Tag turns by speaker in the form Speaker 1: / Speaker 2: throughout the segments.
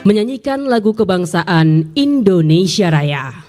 Speaker 1: menyanyikan lagu kebangsaan Indonesia Raya.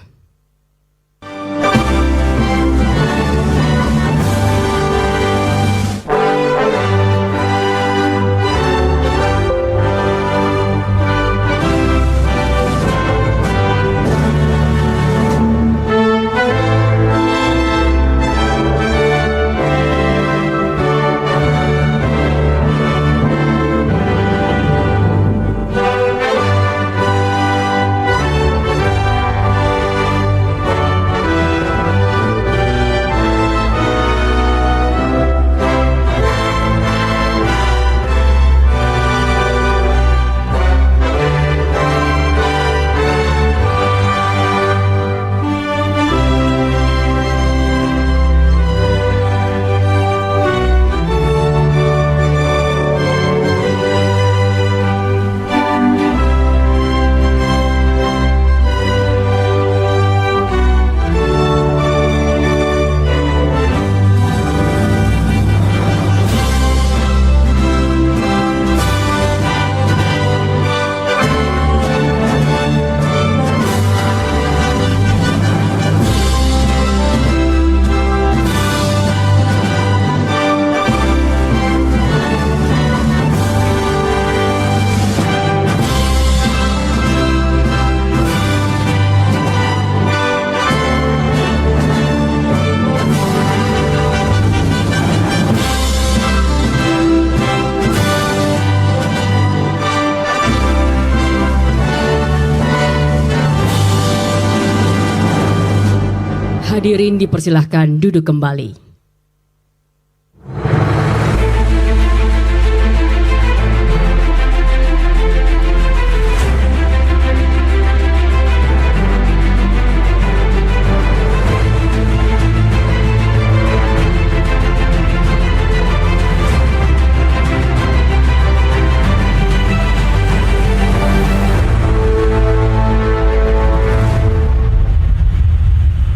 Speaker 1: Hadirin dipersilahkan duduk kembali.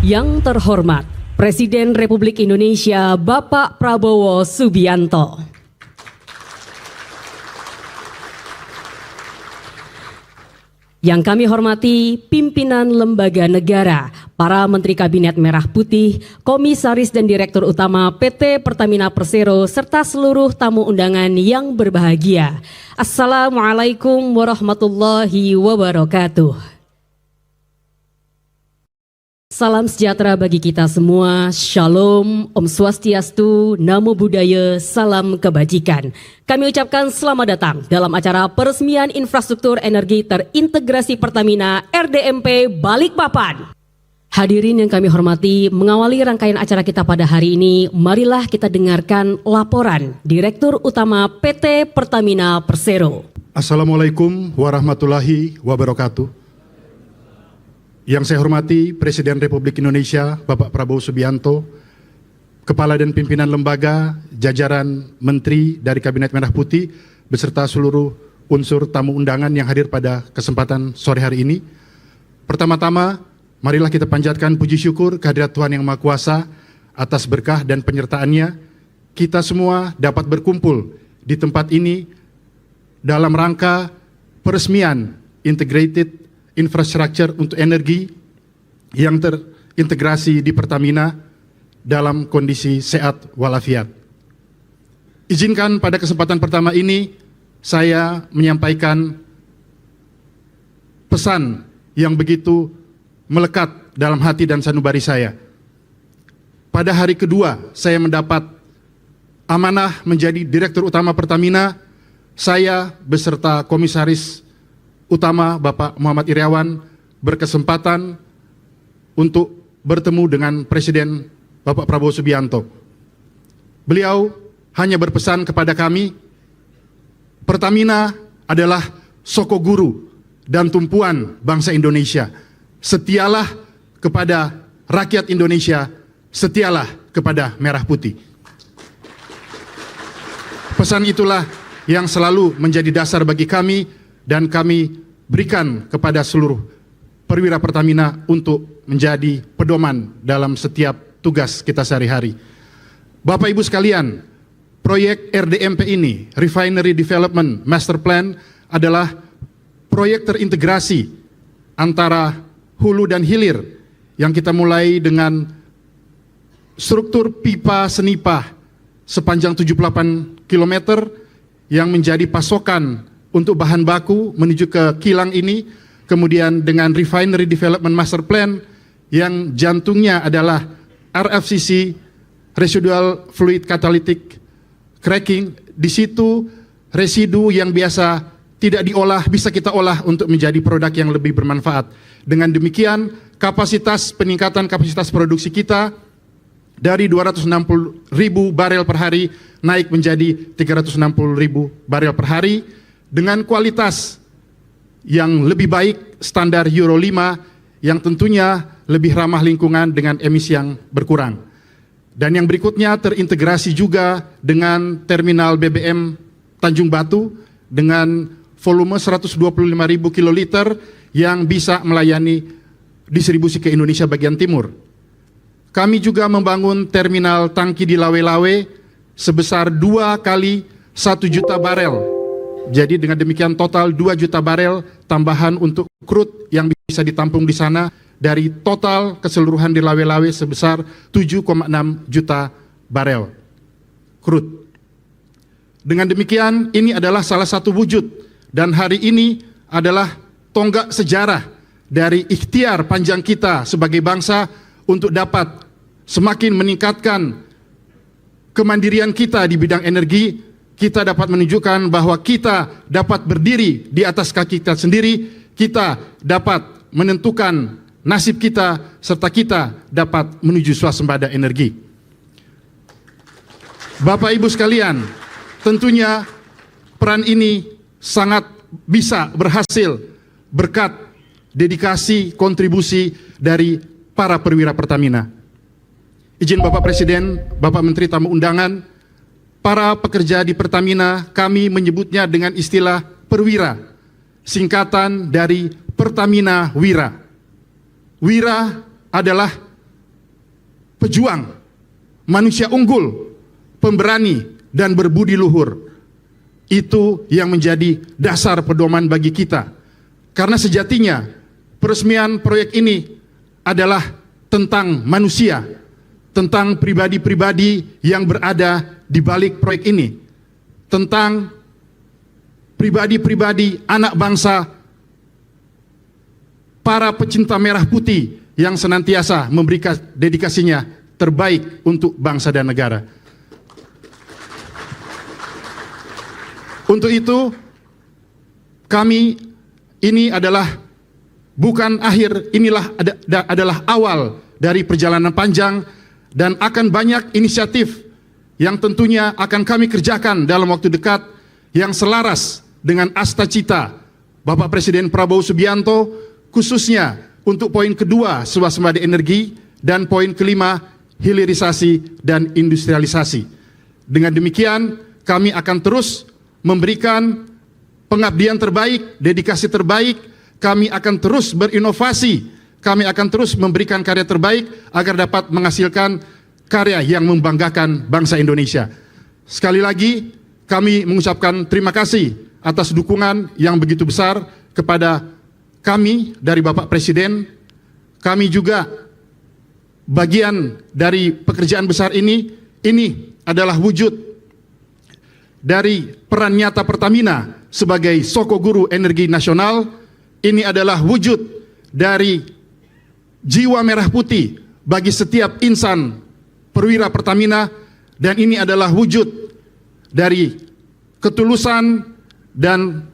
Speaker 1: Yang terhormat Presiden Republik Indonesia Bapak Prabowo Subianto. Yang kami hormati pimpinan lembaga negara, para Menteri Kabinet Merah Putih, Komisaris dan Direktur Utama PT Pertamina Persero, serta seluruh tamu undangan yang berbahagia. Assalamualaikum warahmatullahi wabarakatuh. Salam sejahtera bagi kita semua, Shalom, Om Swastiastu, Namo Buddhaya, salam kebajikan. Kami ucapkan selamat datang dalam acara peresmian infrastruktur energi terintegrasi Pertamina RDMP Balikpapan. Hadirin yang kami hormati, mengawali rangkaian acara kita pada hari ini, marilah kita dengarkan laporan Direktur Utama PT Pertamina Persero.
Speaker 2: Assalamualaikum warahmatullahi wabarakatuh. Yang saya hormati Presiden Republik Indonesia Bapak Prabowo Subianto, Kepala dan Pimpinan Lembaga, jajaran Menteri dari Kabinet Merah Putih, beserta seluruh unsur tamu undangan yang hadir pada kesempatan sore hari ini. Pertama-tama, marilah kita panjatkan puji syukur kehadirat Tuhan Yang Maha Kuasa atas berkah dan penyertaannya. Kita semua dapat berkumpul di tempat ini dalam rangka peresmian Integrated Infrastructure untuk energi yang terintegrasi di Pertamina dalam kondisi sehat walafiat. Izinkan pada kesempatan pertama ini saya menyampaikan pesan yang begitu melekat dalam hati dan sanubari saya. Pada hari kedua saya mendapat amanah menjadi Direktur Utama Pertamina, saya beserta Komisaris Utama Bapak Muhammad Iryawan berkesempatan untuk bertemu dengan Presiden Bapak Prabowo Subianto. Beliau hanya berpesan kepada kami, Pertamina adalah soko guru dan tumpuan bangsa Indonesia. Setialah kepada rakyat Indonesia, setialah kepada Merah Putih. Pesan itulah yang selalu menjadi dasar bagi kami dan kami berikan kepada seluruh perwira Pertamina untuk menjadi pedoman dalam setiap tugas kita sehari-hari. Bapak Ibu sekalian, proyek RDMP ini, Refinery Development Master Plan, adalah proyek terintegrasi antara hulu dan hilir yang kita mulai dengan struktur pipa senipah sepanjang 78 km yang menjadi pasokan untuk bahan baku menuju ke kilang ini, kemudian dengan Refinery Development Master Plan yang jantungnya adalah RFCC, Residual Fluid Catalytic Cracking. Di situ residu yang biasa tidak diolah bisa kita olah untuk menjadi produk yang lebih bermanfaat. Dengan demikian, peningkatan kapasitas produksi kita dari 260.000 barel per hari naik menjadi 360.000 barel per hari dengan kualitas yang lebih baik, standar Euro 5 yang tentunya lebih ramah lingkungan dengan emisi yang berkurang. Dan yang berikutnya terintegrasi juga dengan terminal BBM Tanjung Batu dengan volume 125.000 kiloliter yang bisa melayani distribusi ke Indonesia bagian timur. Kami juga membangun terminal tangki di Lawe-Lawe sebesar 2 kali 1 juta barel. Jadi dengan demikian total 2 juta barel tambahan untuk crude yang bisa ditampung di sana dari total keseluruhan di Lawe-Lawe sebesar 7,6 juta barel crude. Dengan demikian ini adalah salah satu wujud dan hari ini adalah tonggak sejarah dari ikhtiar panjang kita sebagai bangsa untuk dapat semakin meningkatkan kemandirian kita di bidang energi. Kita dapat menunjukkan bahwa kita dapat berdiri di atas kaki kita sendiri, kita dapat menentukan nasib kita, serta kita dapat menuju swasembada energi. Bapak Ibu sekalian, tentunya peran ini sangat bisa berhasil berkat dedikasi kontribusi dari para perwira Pertamina. Izin Bapak Presiden, Bapak Menteri tamu undangan, para pekerja di Pertamina kami menyebutnya dengan istilah perwira, singkatan dari Pertamina Wira. Wira adalah pejuang, manusia unggul, pemberani, dan berbudi luhur. Itu yang menjadi dasar pedoman bagi kita. Karena sejatinya peresmian proyek ini adalah tentang manusia, tentang pribadi-pribadi yang berada di balik proyek ini, tentang pribadi-pribadi anak bangsa, para pecinta merah putih yang senantiasa memberikan dedikasinya terbaik untuk bangsa dan negara. Untuk itu, kami ini adalah bukan akhir, inilah adalah awal dari perjalanan panjang dan akan banyak inisiatif yang tentunya akan kami kerjakan dalam waktu dekat yang selaras dengan asta cita Bapak Presiden Prabowo Subianto, khususnya untuk poin kedua swasembada energi dan poin kelima hilirisasi dan industrialisasi. Dengan demikian kami akan terus memberikan pengabdian terbaik, dedikasi terbaik, kami akan terus berinovasi, kami akan terus memberikan karya terbaik agar dapat menghasilkan karya yang membanggakan bangsa Indonesia. Sekali lagi kami mengucapkan terima kasih atas dukungan yang begitu besar kepada kami dari Bapak Presiden. Kami juga bagian dari pekerjaan besar ini adalah wujud dari peran nyata Pertamina sebagai soko guru energi nasional. Ini adalah wujud dari jiwa merah putih bagi setiap insan perwira Pertamina, dan ini adalah wujud dari ketulusan dan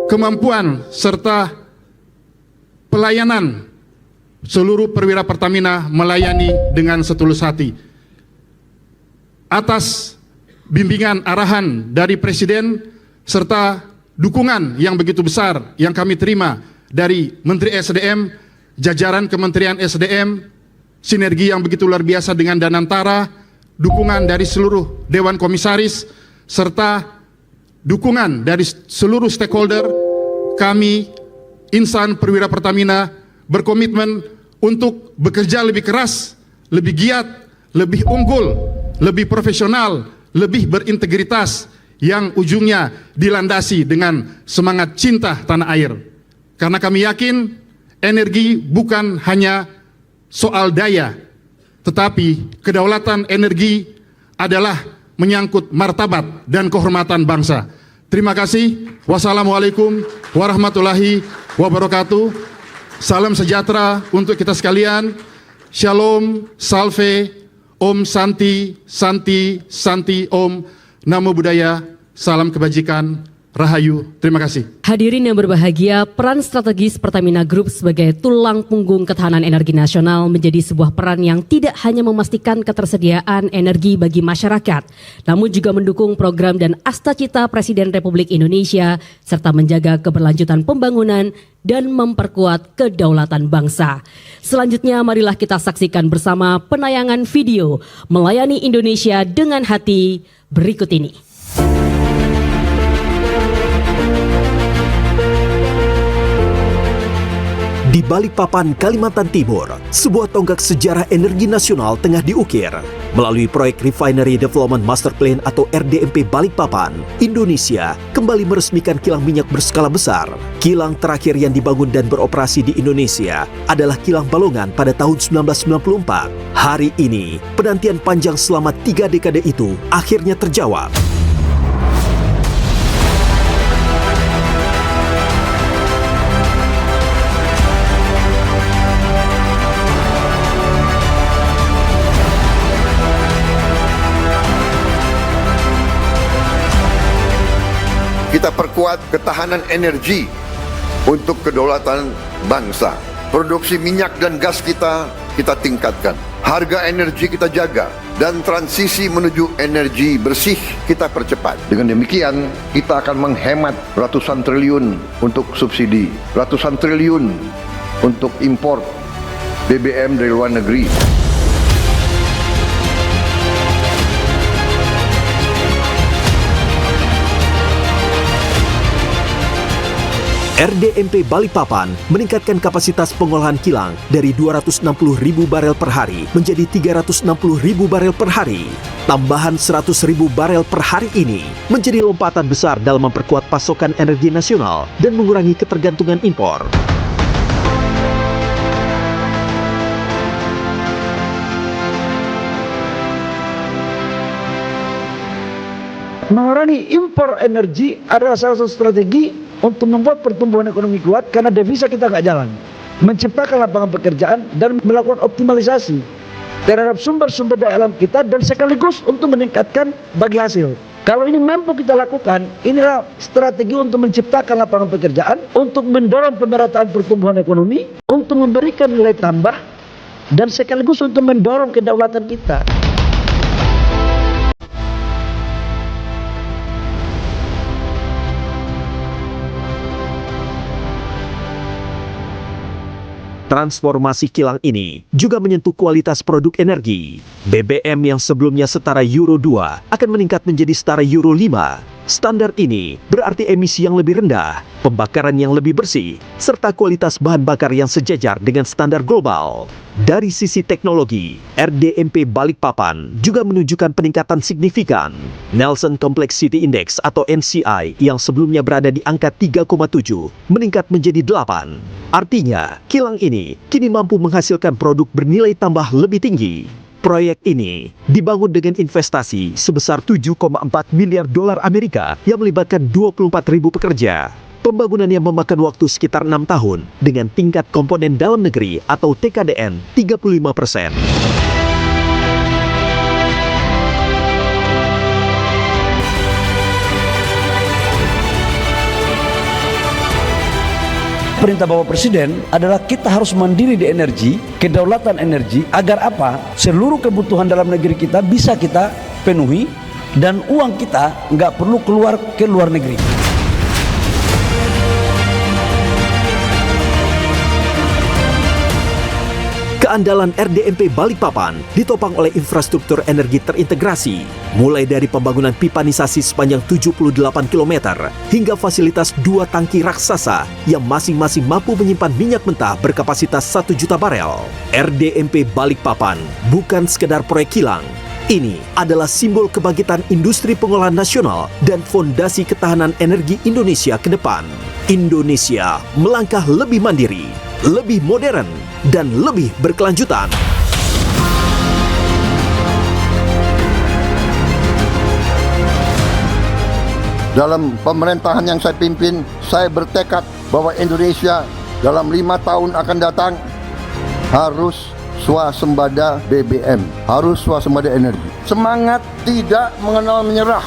Speaker 2: kemampuan serta pelayanan seluruh perwira Pertamina melayani dengan setulus hati. Atas bimbingan arahan dari Presiden serta dukungan yang begitu besar yang kami terima dari Menteri SDM, jajaran Kementerian SDM, sinergi yang begitu luar biasa dengan Danantara, dukungan dari seluruh Dewan Komisaris, serta dukungan dari seluruh stakeholder, kami insan perwira Pertamina berkomitmen untuk bekerja lebih keras, lebih giat, lebih unggul, lebih profesional, lebih berintegritas, yang ujungnya dilandasi dengan semangat cinta tanah air. Karena kami yakin energi bukan hanya soal daya, tetapi kedaulatan energi adalah menyangkut martabat dan kehormatan bangsa. Terima kasih. Wassalamualaikum warahmatullahi wabarakatuh. Salam sejahtera untuk kita sekalian. Shalom, salve, Om Santi, Santi, Santi, Om. Namo Buddhaya, salam kebajikan, Rahayu. Terima kasih.
Speaker 1: Hadirin yang berbahagia, peran strategis Pertamina Group sebagai tulang punggung ketahanan energi nasional menjadi sebuah peran yang tidak hanya memastikan ketersediaan energi bagi masyarakat, namun juga mendukung program dan asta-cita Presiden Republik Indonesia, serta menjaga keberlanjutan pembangunan dan memperkuat kedaulatan bangsa. Selanjutnya, marilah kita saksikan bersama penayangan video Melayani Indonesia dengan Hati berikut ini.
Speaker 3: Di Balikpapan, Kalimantan Timur, sebuah tonggak sejarah energi nasional tengah diukir. Melalui proyek Refinery Development Master Plan atau RDMP Balikpapan, Indonesia kembali meresmikan kilang minyak berskala besar. Kilang terakhir yang dibangun dan beroperasi di Indonesia adalah Kilang Balongan pada tahun 1994. Hari ini, penantian panjang selama 3 dekade itu akhirnya terjawab.
Speaker 4: Kita perkuat ketahanan energi untuk kedaulatan bangsa. Produksi minyak dan gas kita tingkatkan. Harga energi kita jaga. Dan transisi menuju energi bersih kita percepat. Dengan demikian, kita akan menghemat ratusan triliun untuk subsidi. Ratusan triliun untuk impor BBM dari luar negeri.
Speaker 3: RDMP Balikpapan meningkatkan kapasitas pengolahan kilang dari 260.000 barel per hari menjadi 360.000 barel per hari. Tambahan 100.000 barel per hari ini menjadi lompatan besar dalam memperkuat pasokan energi nasional dan mengurangi ketergantungan impor.
Speaker 5: Mengurangi impor energi adalah salah satu strategi untuk membuat pertumbuhan ekonomi kuat karena devisa kita nggak jalan. Menciptakan lapangan pekerjaan dan melakukan optimalisasi terhadap sumber-sumber daya alam kita dan sekaligus untuk meningkatkan bagi hasil. Kalau ini mampu kita lakukan, inilah strategi untuk menciptakan lapangan pekerjaan, untuk mendorong pemerataan pertumbuhan ekonomi, untuk memberikan nilai tambah, dan sekaligus untuk mendorong kedaulatan kita.
Speaker 3: Transformasi kilang ini juga menyentuh kualitas produk energi. BBM yang sebelumnya setara Euro 2 akan meningkat menjadi setara Euro 5. Standar ini berarti emisi yang lebih rendah, pembakaran yang lebih bersih, serta kualitas bahan bakar yang sejajar dengan standar global. Dari sisi teknologi, RDMP Balikpapan juga menunjukkan peningkatan signifikan. Nelson Complexity Index atau NCI yang sebelumnya berada di angka 3,7 meningkat menjadi 8. Artinya, kilang ini kini mampu menghasilkan produk bernilai tambah lebih tinggi. Proyek ini dibangun dengan investasi sebesar 7,4 miliar dolar Amerika yang melibatkan 24.000 pekerja. Pembangunannya memakan waktu sekitar 6 tahun dengan tingkat komponen dalam negeri atau TKDN 35%.
Speaker 5: Perintah Bapak Presiden adalah kita harus mandiri di energi, kedaulatan energi, agar apa? Seluruh kebutuhan dalam negeri kita bisa kita penuhi dan uang kita nggak perlu keluar ke luar negeri.
Speaker 3: Keandalan RDMP Balikpapan ditopang oleh infrastruktur energi terintegrasi, mulai dari pembangunan pipanisasi sepanjang 78 km hingga fasilitas 2 tangki raksasa yang masing-masing mampu menyimpan minyak mentah berkapasitas 1 juta barel. RDMP Balikpapan bukan sekedar proyek kilang, Ini adalah simbol kebangkitan industri pengolahan nasional dan fondasi ketahanan energi Indonesia ke depan. Indonesia melangkah lebih mandiri, lebih modern, dan lebih berkelanjutan.
Speaker 4: Dalam pemerintahan yang saya pimpin, saya bertekad bahwa Indonesia dalam 5 tahun akan datang harus swasembada BBM, harus swasembada energi. Semangat tidak mengenal menyerah,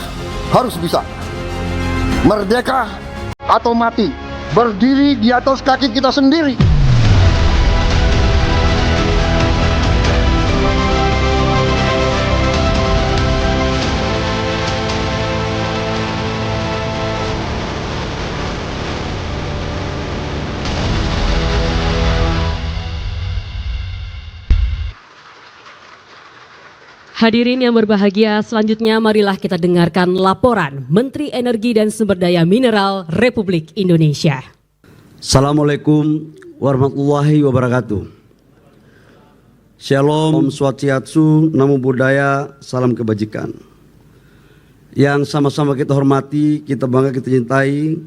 Speaker 4: harus bisa. Merdeka atau mati, berdiri di atas kaki kita sendiri.
Speaker 1: Hadirin yang berbahagia, selanjutnya marilah kita dengarkan laporan Menteri Energi dan Sumber Daya Mineral Republik Indonesia.
Speaker 6: Assalamualaikum warahmatullahi wabarakatuh. Shalom, Om Swastiastu, Namo Buddhaya, salam kebajikan. Yang sama-sama kita hormati, kita bangga, kita cintai,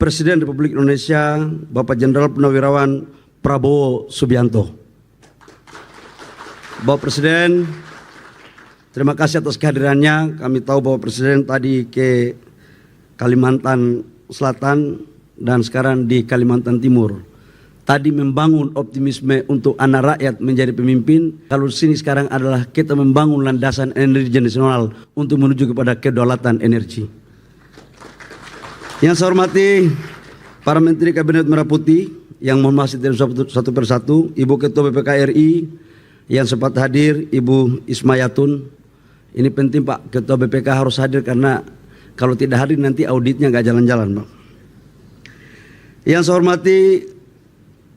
Speaker 6: Presiden Republik Indonesia, Bapak Jenderal Purnawirawan Prabowo Subianto. Bapak Presiden, terima kasih atas kehadirannya. Kami tahu bahwa Presiden tadi ke Kalimantan Selatan dan sekarang di Kalimantan Timur. Tadi membangun optimisme untuk anak rakyat menjadi pemimpin. Kalau di sini sekarang adalah kita membangun landasan energi nasional untuk menuju kepada kedaulatan energi. Yang saya hormati para Menteri Kabinet Merah Putih yang mohon maaf satu persatu, Ibu Ketua BPK RI yang sempat hadir, Ibu Ismayatun. Ini penting Pak, Ketua BPK harus hadir karena kalau tidak hadir nanti auditnya nggak jalan-jalan Pak. Yang saya hormati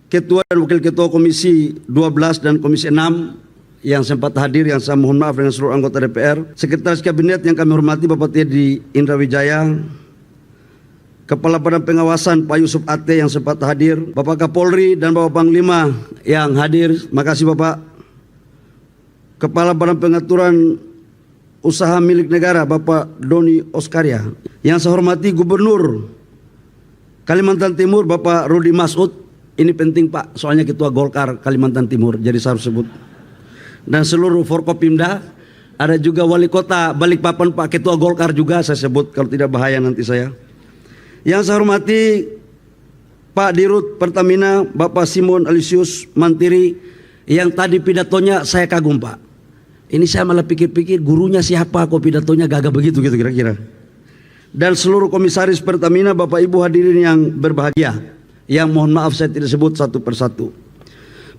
Speaker 6: Ketua dan Wakil Ketua Komisi 12 dan Komisi 6 yang sempat hadir, yang saya mohon maaf dengan seluruh anggota DPR. Sekretaris Kabinet yang kami hormati Bapak Teddy Indra Wijaya, Kepala Badan Pengawasan Pak Yusuf Ate yang sempat hadir, Bapak Kapolri dan Bapak Panglima yang hadir, makasih Bapak. Kepala Badan Pengaturan Usaha Milik Negara Bapak Doni Oskaria. Yang saya hormati Gubernur Kalimantan Timur Bapak Rudi Masud. Ini penting Pak, soalnya Ketua Golkar Kalimantan Timur, jadi saya harus sebut. Dan seluruh Forkopimda, ada juga Wali Kota Balikpapan Pak, Ketua Golkar juga saya sebut, kalau tidak bahaya nanti saya. Yang saya hormati Pak Dirut Pertamina Bapak Simon Alisius Mantiri, yang tadi pidatonya saya kagum Pak. Ini saya malah pikir-pikir gurunya siapa kok pidatonya gagah begitu gitu kira-kira. Dan seluruh komisaris Pertamina Bapak Ibu hadirin yang berbahagia, yang mohon maaf saya tidak sebut satu persatu.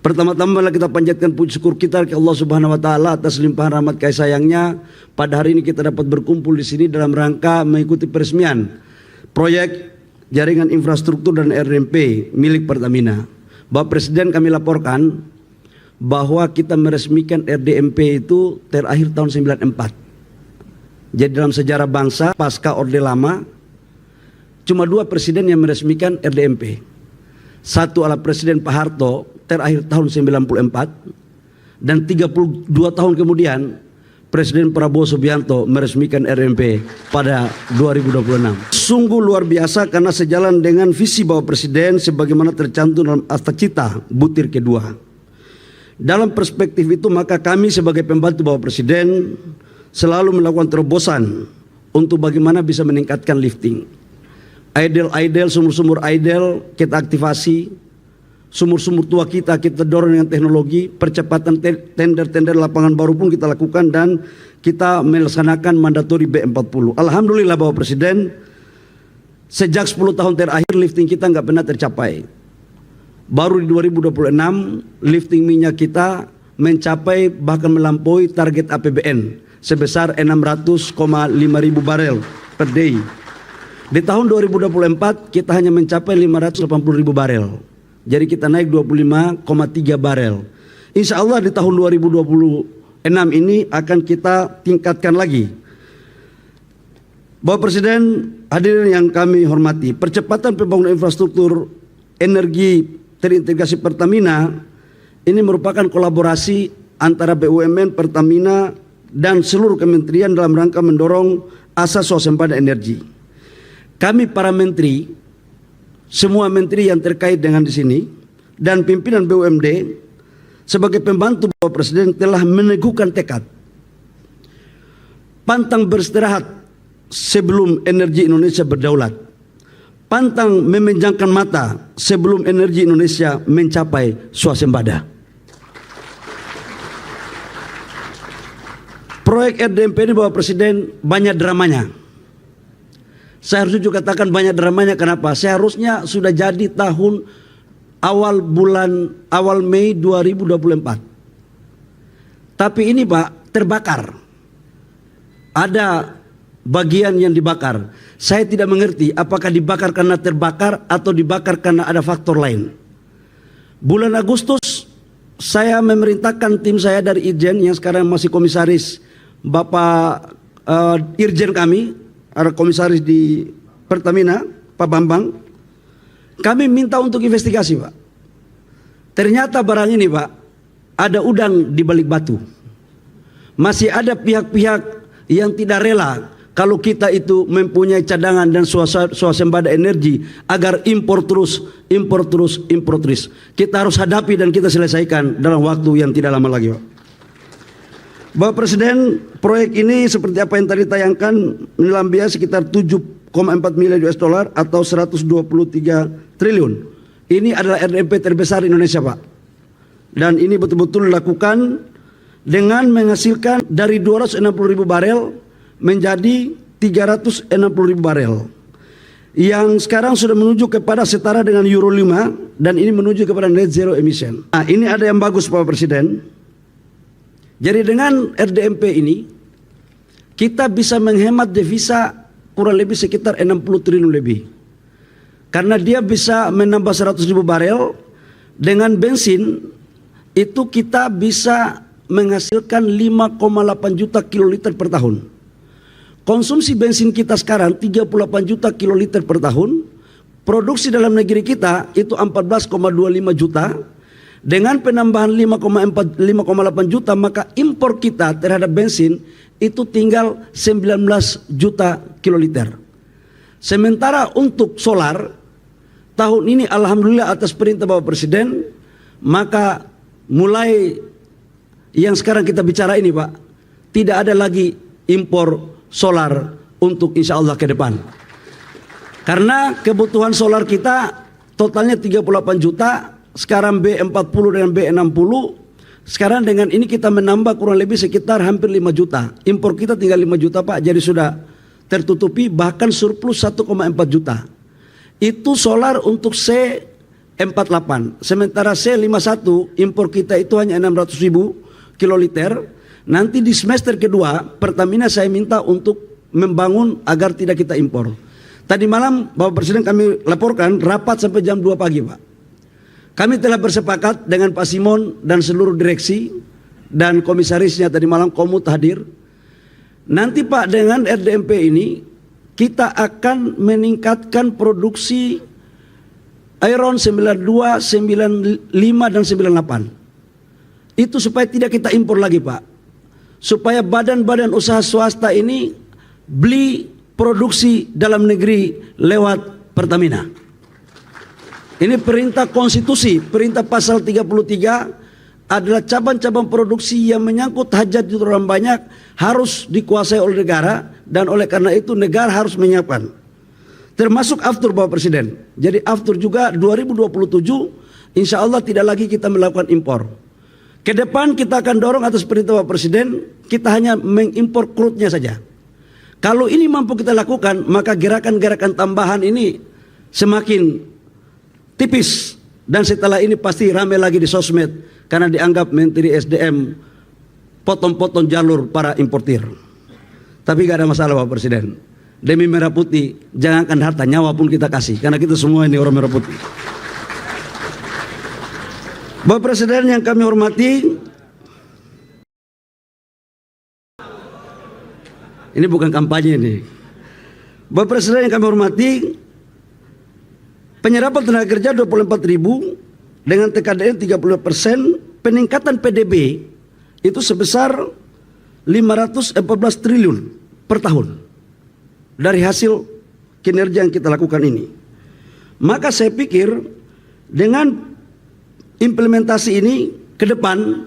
Speaker 6: Pertama-tama kita panjatkan puji syukur kita ke Allah Subhanahu wa taala atas limpahan rahmat kasih sayangnya. Pada hari ini kita dapat berkumpul di sini dalam rangka mengikuti peresmian proyek jaringan infrastruktur dan RDMP milik Pertamina. Bapak Presiden, kami laporkan bahwa kita meresmikan RDMP itu terakhir tahun 94. Jadi dalam sejarah bangsa pasca Orde Lama cuma 2 presiden yang meresmikan RDMP. Satu adalah Presiden Pak Harto terakhir tahun 94, dan 32 tahun kemudian Presiden Prabowo Subianto meresmikan RDMP pada 2026. Sungguh luar biasa karena sejalan dengan visi Bapak Presiden sebagaimana tercantum dalam Akta Cita butir kedua. Dalam perspektif itu maka kami sebagai pembantu Bapak Presiden selalu melakukan terobosan untuk bagaimana bisa meningkatkan lifting. Idle, sumur-sumur idle kita aktivasi, sumur-sumur tua kita dorong dengan teknologi, percepatan tender-tender lapangan baru pun kita lakukan, dan kita melaksanakan mandatori B40. Alhamdulillah Bapak Presiden, sejak 10 tahun terakhir lifting kita nggak pernah tercapai. Baru di 2026 lifting minyak kita mencapai bahkan melampaui target APBN sebesar 600,5 ribu barel per day. Di tahun 2024 kita hanya mencapai 580 ribu barel. Jadi kita naik 25,3 barel. Insya Allah di tahun 2026 ini akan kita tingkatkan lagi. Bapak Presiden, hadirin yang kami hormati, percepatan pembangunan infrastruktur energi terintegrasi Pertamina ini merupakan kolaborasi antara BUMN, Pertamina, dan seluruh kementerian dalam rangka mendorong asas swasembada energi. Kami para menteri, semua menteri yang terkait dengan di sini, dan pimpinan BUMD sebagai pembantu Bapak Presiden telah meneguhkan tekad pantang beristirahat sebelum energi Indonesia berdaulat, pantang memejamkan mata sebelum energi Indonesia mencapai swasembada. Proyek RDMP ini Bapak Presiden banyak dramanya. Saya harus juga katakan banyak dramanya, kenapa? Seharusnya sudah jadi tahun awal Mei 2024. Tapi ini Pak terbakar. Ada bagian yang dibakar. Saya tidak mengerti apakah dibakar karena terbakar atau dibakar karena ada faktor lain. Bulan Agustus saya memerintahkan tim saya dari Irjen yang sekarang masih komisaris, Bapak Irjen kami, ada komisaris di Pertamina, Pak Bambang. Kami minta untuk investigasi Pak. Ternyata barang ini Pak, ada udang di balik batu. Masih ada pihak-pihak yang tidak rela kalau kita itu mempunyai cadangan dan swasembada energi agar impor terus. Kita harus hadapi dan kita selesaikan dalam waktu yang tidak lama lagi Pak. Bapak Presiden, proyek ini seperti apa yang tadi tayangkan menelan biaya sekitar 7,4 miliar US dollar atau 123 triliun. Ini adalah RDMP terbesar di Indonesia Pak. Dan ini betul-betul dilakukan dengan menghasilkan dari 260.000 barel menjadi 360.000 barel. Yang sekarang sudah menuju kepada setara dengan Euro 5 dan ini menuju kepada net zero emission. Nah, ini ada yang bagus Bapak Presiden. Jadi dengan RDMP ini kita bisa menghemat devisa kurang lebih sekitar 60 triliun lebih. Karena dia bisa menambah 100.000 barel, dengan bensin itu kita bisa menghasilkan 5,8 juta kiloliter per tahun. Konsumsi bensin kita sekarang 38 juta kiloliter per tahun, produksi dalam negeri kita itu 14,25 juta. Dengan penambahan 5,8 juta, maka impor kita terhadap bensin itu tinggal 19 juta kiloliter. Sementara untuk solar, tahun ini alhamdulillah atas perintah Bapak Presiden, maka mulai yang sekarang kita bicara ini Pak, tidak ada lagi impor solar untuk insya Allah ke depan. Karena kebutuhan solar kita totalnya 38 juta, sekarang B40 dengan B60, sekarang dengan ini kita menambah kurang lebih sekitar hampir 5 juta. Impor kita tinggal 5 juta Pak, jadi sudah tertutupi, bahkan surplus 1,4 juta. Itu solar untuk C48. Sementara C51 impor kita itu hanya 600.000 kiloliter. Nanti di semester kedua Pertamina saya minta untuk membangun agar tidak kita impor. Tadi malam Bapak Presiden kami laporkan rapat sampai jam 2 pagi Pak. Kami telah bersepakat dengan Pak Simon dan seluruh direksi dan komisarisnya tadi malam komut hadir. Nanti Pak dengan RDMP ini kita akan meningkatkan produksi Iron 92, 95 dan 98. Itu supaya tidak kita impor lagi Pak. Supaya badan-badan usaha swasta ini beli produksi dalam negeri lewat Pertamina. Ini perintah konstitusi, perintah pasal 33 adalah cabang-cabang produksi yang menyangkut hajat orang banyak harus dikuasai oleh negara dan oleh karena itu negara harus menyiapkan. Termasuk aftur Bapak Presiden. Jadi aftur juga 2027 insya Allah tidak lagi kita melakukan impor. Ke depan kita akan dorong atas perintah Bapak Presiden, kita hanya mengimpor crude-nya saja. Kalau ini mampu kita lakukan, maka gerakan-gerakan tambahan ini semakin tipis dan setelah ini pasti ramai lagi di sosmed karena dianggap Menteri SDM potong-potong jalur para importir. Tapi gak ada masalah Bapak Presiden. Demi merah putih, jangankan harta, nyawa pun kita kasih karena kita semua ini orang merah putih. Bapak Presiden yang kami hormati, ini bukan kampanye ini. Bapak Presiden yang kami hormati, penyerapan tenaga kerja 24.000 dengan TKDN 30%, peningkatan PDB itu sebesar 514 triliun per tahun dari hasil kinerja yang kita lakukan ini. Maka saya pikir dengan implementasi ini ke depan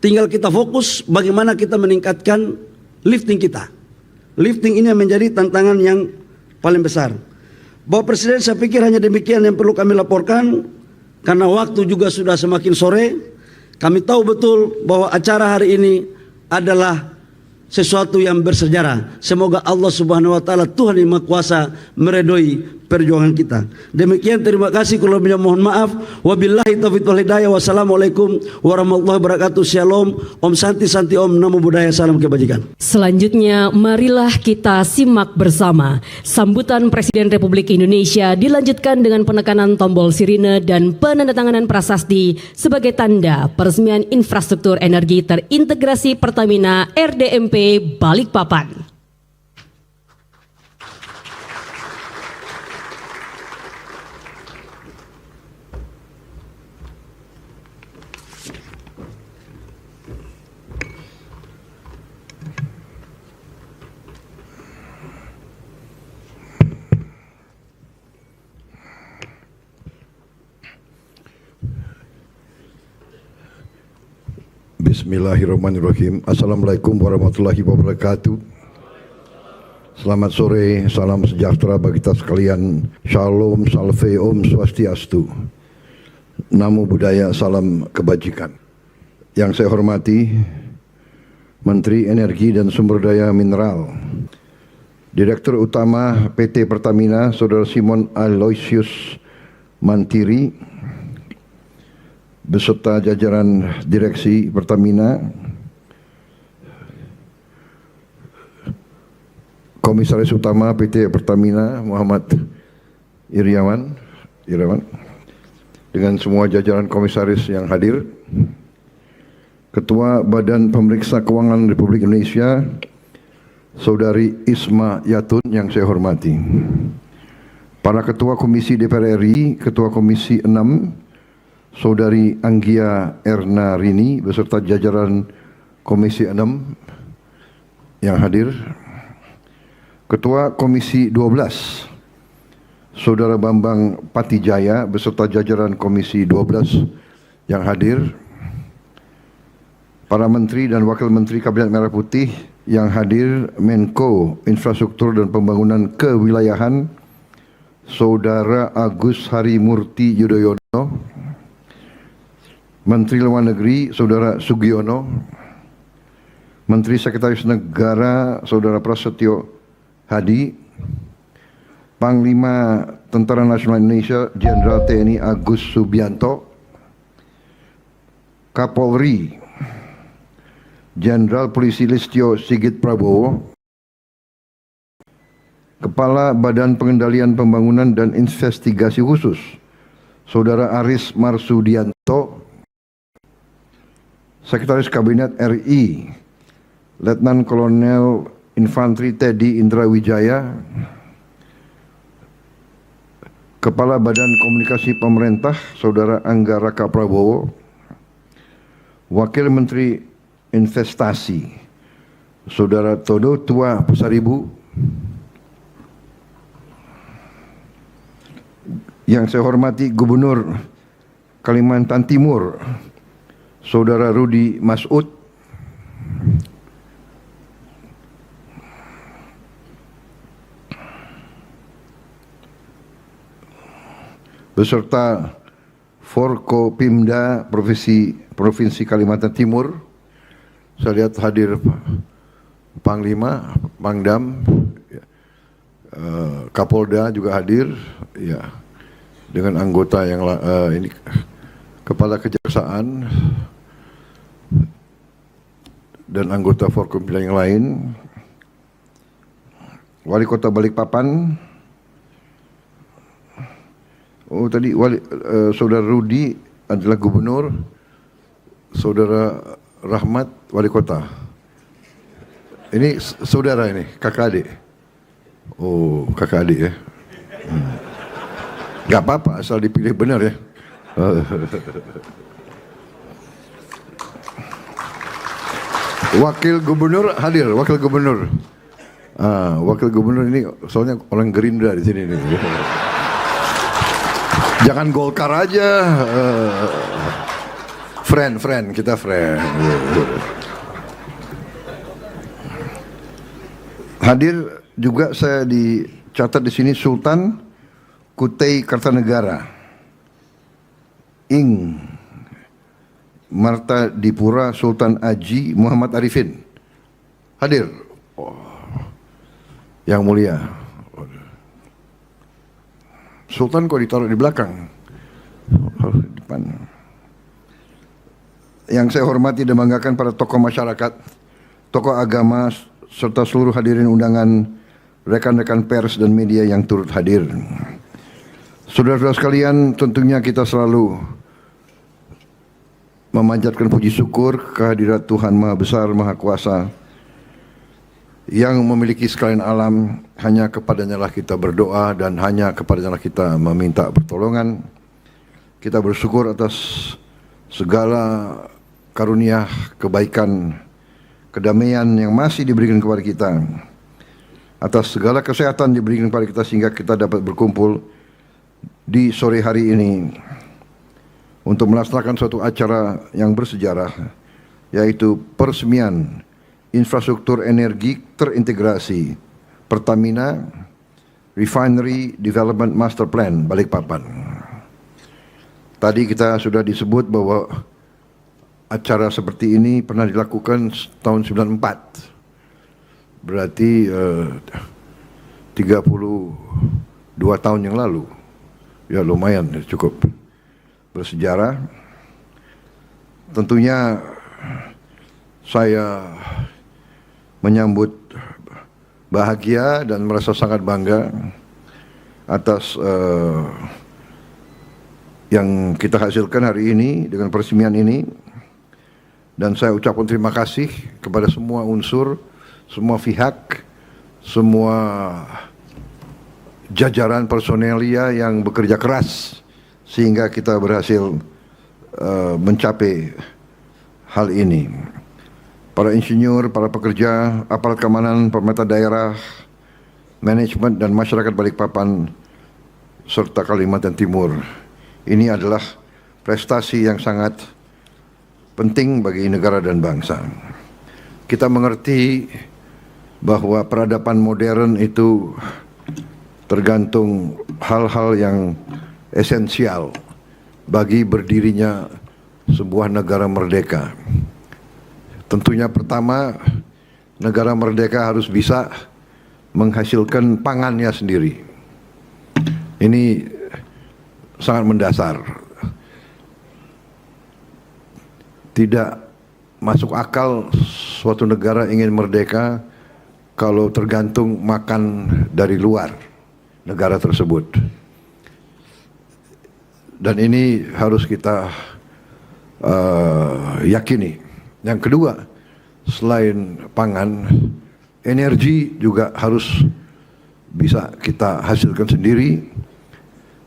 Speaker 6: tinggal kita fokus bagaimana kita meningkatkan lifting kita. Lifting ini menjadi tantangan yang paling besar. Bapak Presiden, saya pikir hanya demikian yang perlu kami laporkan karena waktu juga sudah semakin sore. Kami tahu betul bahwa acara hari ini adalah sesuatu yang bersejarah. Semoga Allah Subhanahu wa taala, Tuhan yang Maha Kuasa, meridhoi perjuangan kita. Demikian, terima kasih, kurang lebihnya mohon maaf. Wabillahi taufiq wal hidayah. Wassalamualaikum warahmatullahi wabarakatuh. Shalom, Om Santi Santi Om, Namo Buddhaya, salam kebajikan.
Speaker 1: Selanjutnya, marilah kita simak bersama sambutan Presiden Republik Indonesia dilanjutkan dengan penekanan tombol sirine dan penandatanganan prasasti sebagai tanda peresmian infrastruktur energi terintegrasi Pertamina RDMP Balikpapan.
Speaker 7: Bismillahirrahmanirrahim. Assalamualaikum warahmatullahi wabarakatuh. Selamat sore, salam sejahtera bagi kita sekalian. Shalom, salve, Om Swastiastu. Namo Buddhaya, salam kebajikan. Yang saya hormati Menteri Energi dan Sumber Daya Mineral, Direktur Utama PT Pertamina, Saudara Simon Aloysius Mantiri, beserta jajaran direksi Pertamina, Komisaris Utama PT Pertamina Muhammad Iriawan, dengan semua jajaran komisaris yang hadir, Ketua Badan Pemeriksa Keuangan Republik Indonesia Saudari Isma Yatun yang saya hormati, para Ketua Komisi DPR RI, Ketua Komisi 6 Saudari Anggia Erna Rini beserta jajaran Komisi 6 yang hadir, Ketua Komisi 12 Saudara Bambang Patijaya beserta jajaran Komisi 12 yang hadir, para Menteri dan Wakil Menteri Kabinet Merah Putih yang hadir, Menko Infrastruktur dan Pembangunan Kewilayahan Saudara Agus Harimurti Yudhoyono, Menteri Luar Negeri Saudara Sugiono, Menteri Sekretaris Negara Saudara Prasetyo Hadi, Panglima Tentara Nasional Indonesia Jenderal TNI Agus Subianto, Kapolri Jenderal Polisi Listio Sigit Prabowo, Kepala Badan Pengendalian Pembangunan dan Investigasi Khusus Saudara Aris Marsudianto, Sekretaris Kabinet RI Letnan Kolonel Infantri Teddy Indra Wijaya, Kepala Badan Komunikasi Pemerintah Saudara Angga Raka Prabowo, Wakil Menteri Investasi Saudara Todo Tua Pasaribu, yang saya hormati Gubernur Kalimantan Timur Saudara Rudi Masud, beserta Forkopimda Provinsi Kalimantan Timur. Saya lihat hadir Panglima, Pangdam, Kapolda juga hadir, ya, dengan anggota yang ini, Kepala Kejaksaan dan anggota Forkopimda yang lain, Wali Kota Balikpapan. Oh tadi Saudara Rudi adalah Gubernur, Saudara Rahmat Wali Kota. Ini saudara ini, kakak adik. Oh kakak adik ya. Gak apa-apa asal dipilih benar ya. Wakil Gubernur hadir, Wakil Gubernur. Wakil Gubernur ini soalnya orang Gerindra di sini nih. Jangan Golkar aja. Friend, kita friend. Hadir juga saya dicatat di sini Sultan Kutai Kartanegara, Ing Marta Dipura Sultan Aji Muhammad Arifin. Hadir. Yang mulia. Sultan kok ditaruh di belakang? Di depan. Yang saya hormati dan banggakan para tokoh masyarakat, tokoh agama, serta seluruh hadirin undangan, rekan-rekan pers dan media yang turut hadir. Saudara-saudara sekalian, tentunya kita selalu memanjatkan puji syukur kehadirat Tuhan Maha Besar, Maha Kuasa, yang memiliki sekalian alam. Hanya kepadanya lah kita berdoa dan hanya kepadanya lah kita meminta pertolongan. Kita bersyukur atas segala karunia, kebaikan, kedamaian yang masih diberikan kepada kita, atas segala kesehatan diberikan kepada kita sehingga kita dapat berkumpul di sore hari ini untuk melaksanakan suatu acara yang bersejarah, yaitu peresmian infrastruktur energi terintegrasi Pertamina Refinery Development Master Plan Balikpapan. Tadi kita sudah disebut bahwa acara seperti ini pernah dilakukan tahun 94. Berarti 32 tahun yang lalu. Ya lumayan, cukup bersejarah. Tentunya saya menyambut bahagia dan merasa sangat bangga atas yang kita hasilkan hari ini dengan peresmian ini. Dan saya ucapkan terima kasih kepada semua unsur, semua pihak, semua jajaran personelia yang bekerja keras sehingga kita berhasil mencapai hal ini. Para insinyur, para pekerja, aparat keamanan, pemerintah daerah, manajemen dan masyarakat Balikpapan serta Kalimantan Timur. Ini adalah prestasi yang sangat penting bagi negara dan bangsa. Kita mengerti bahwa peradaban modern itu tergantung hal-hal yang esensial bagi berdirinya sebuah negara merdeka. Tentunya pertama, negara merdeka harus bisa menghasilkan pangannya sendiri. Ini sangat mendasar. Tidak masuk akal suatu negara ingin merdeka kalau tergantung makan dari luar negara tersebut. Dan ini harus kita yakini. Yang kedua, selain pangan, energi juga harus bisa kita hasilkan sendiri.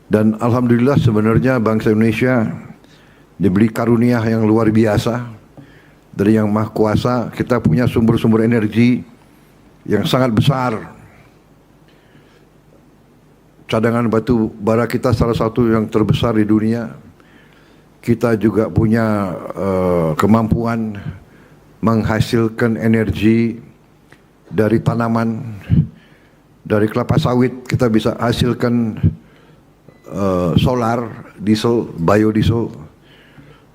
Speaker 7: Dan alhamdulillah sebenarnya bangsa Indonesia diberi karunia yang luar biasa dari Yang Maha Kuasa. Kita punya sumber-sumber energi yang sangat besar. Cadangan batu bara kita salah satu yang terbesar di dunia. Kita juga punya kemampuan menghasilkan energi dari tanaman, dari kelapa sawit kita bisa hasilkan solar, diesel, biodiesel.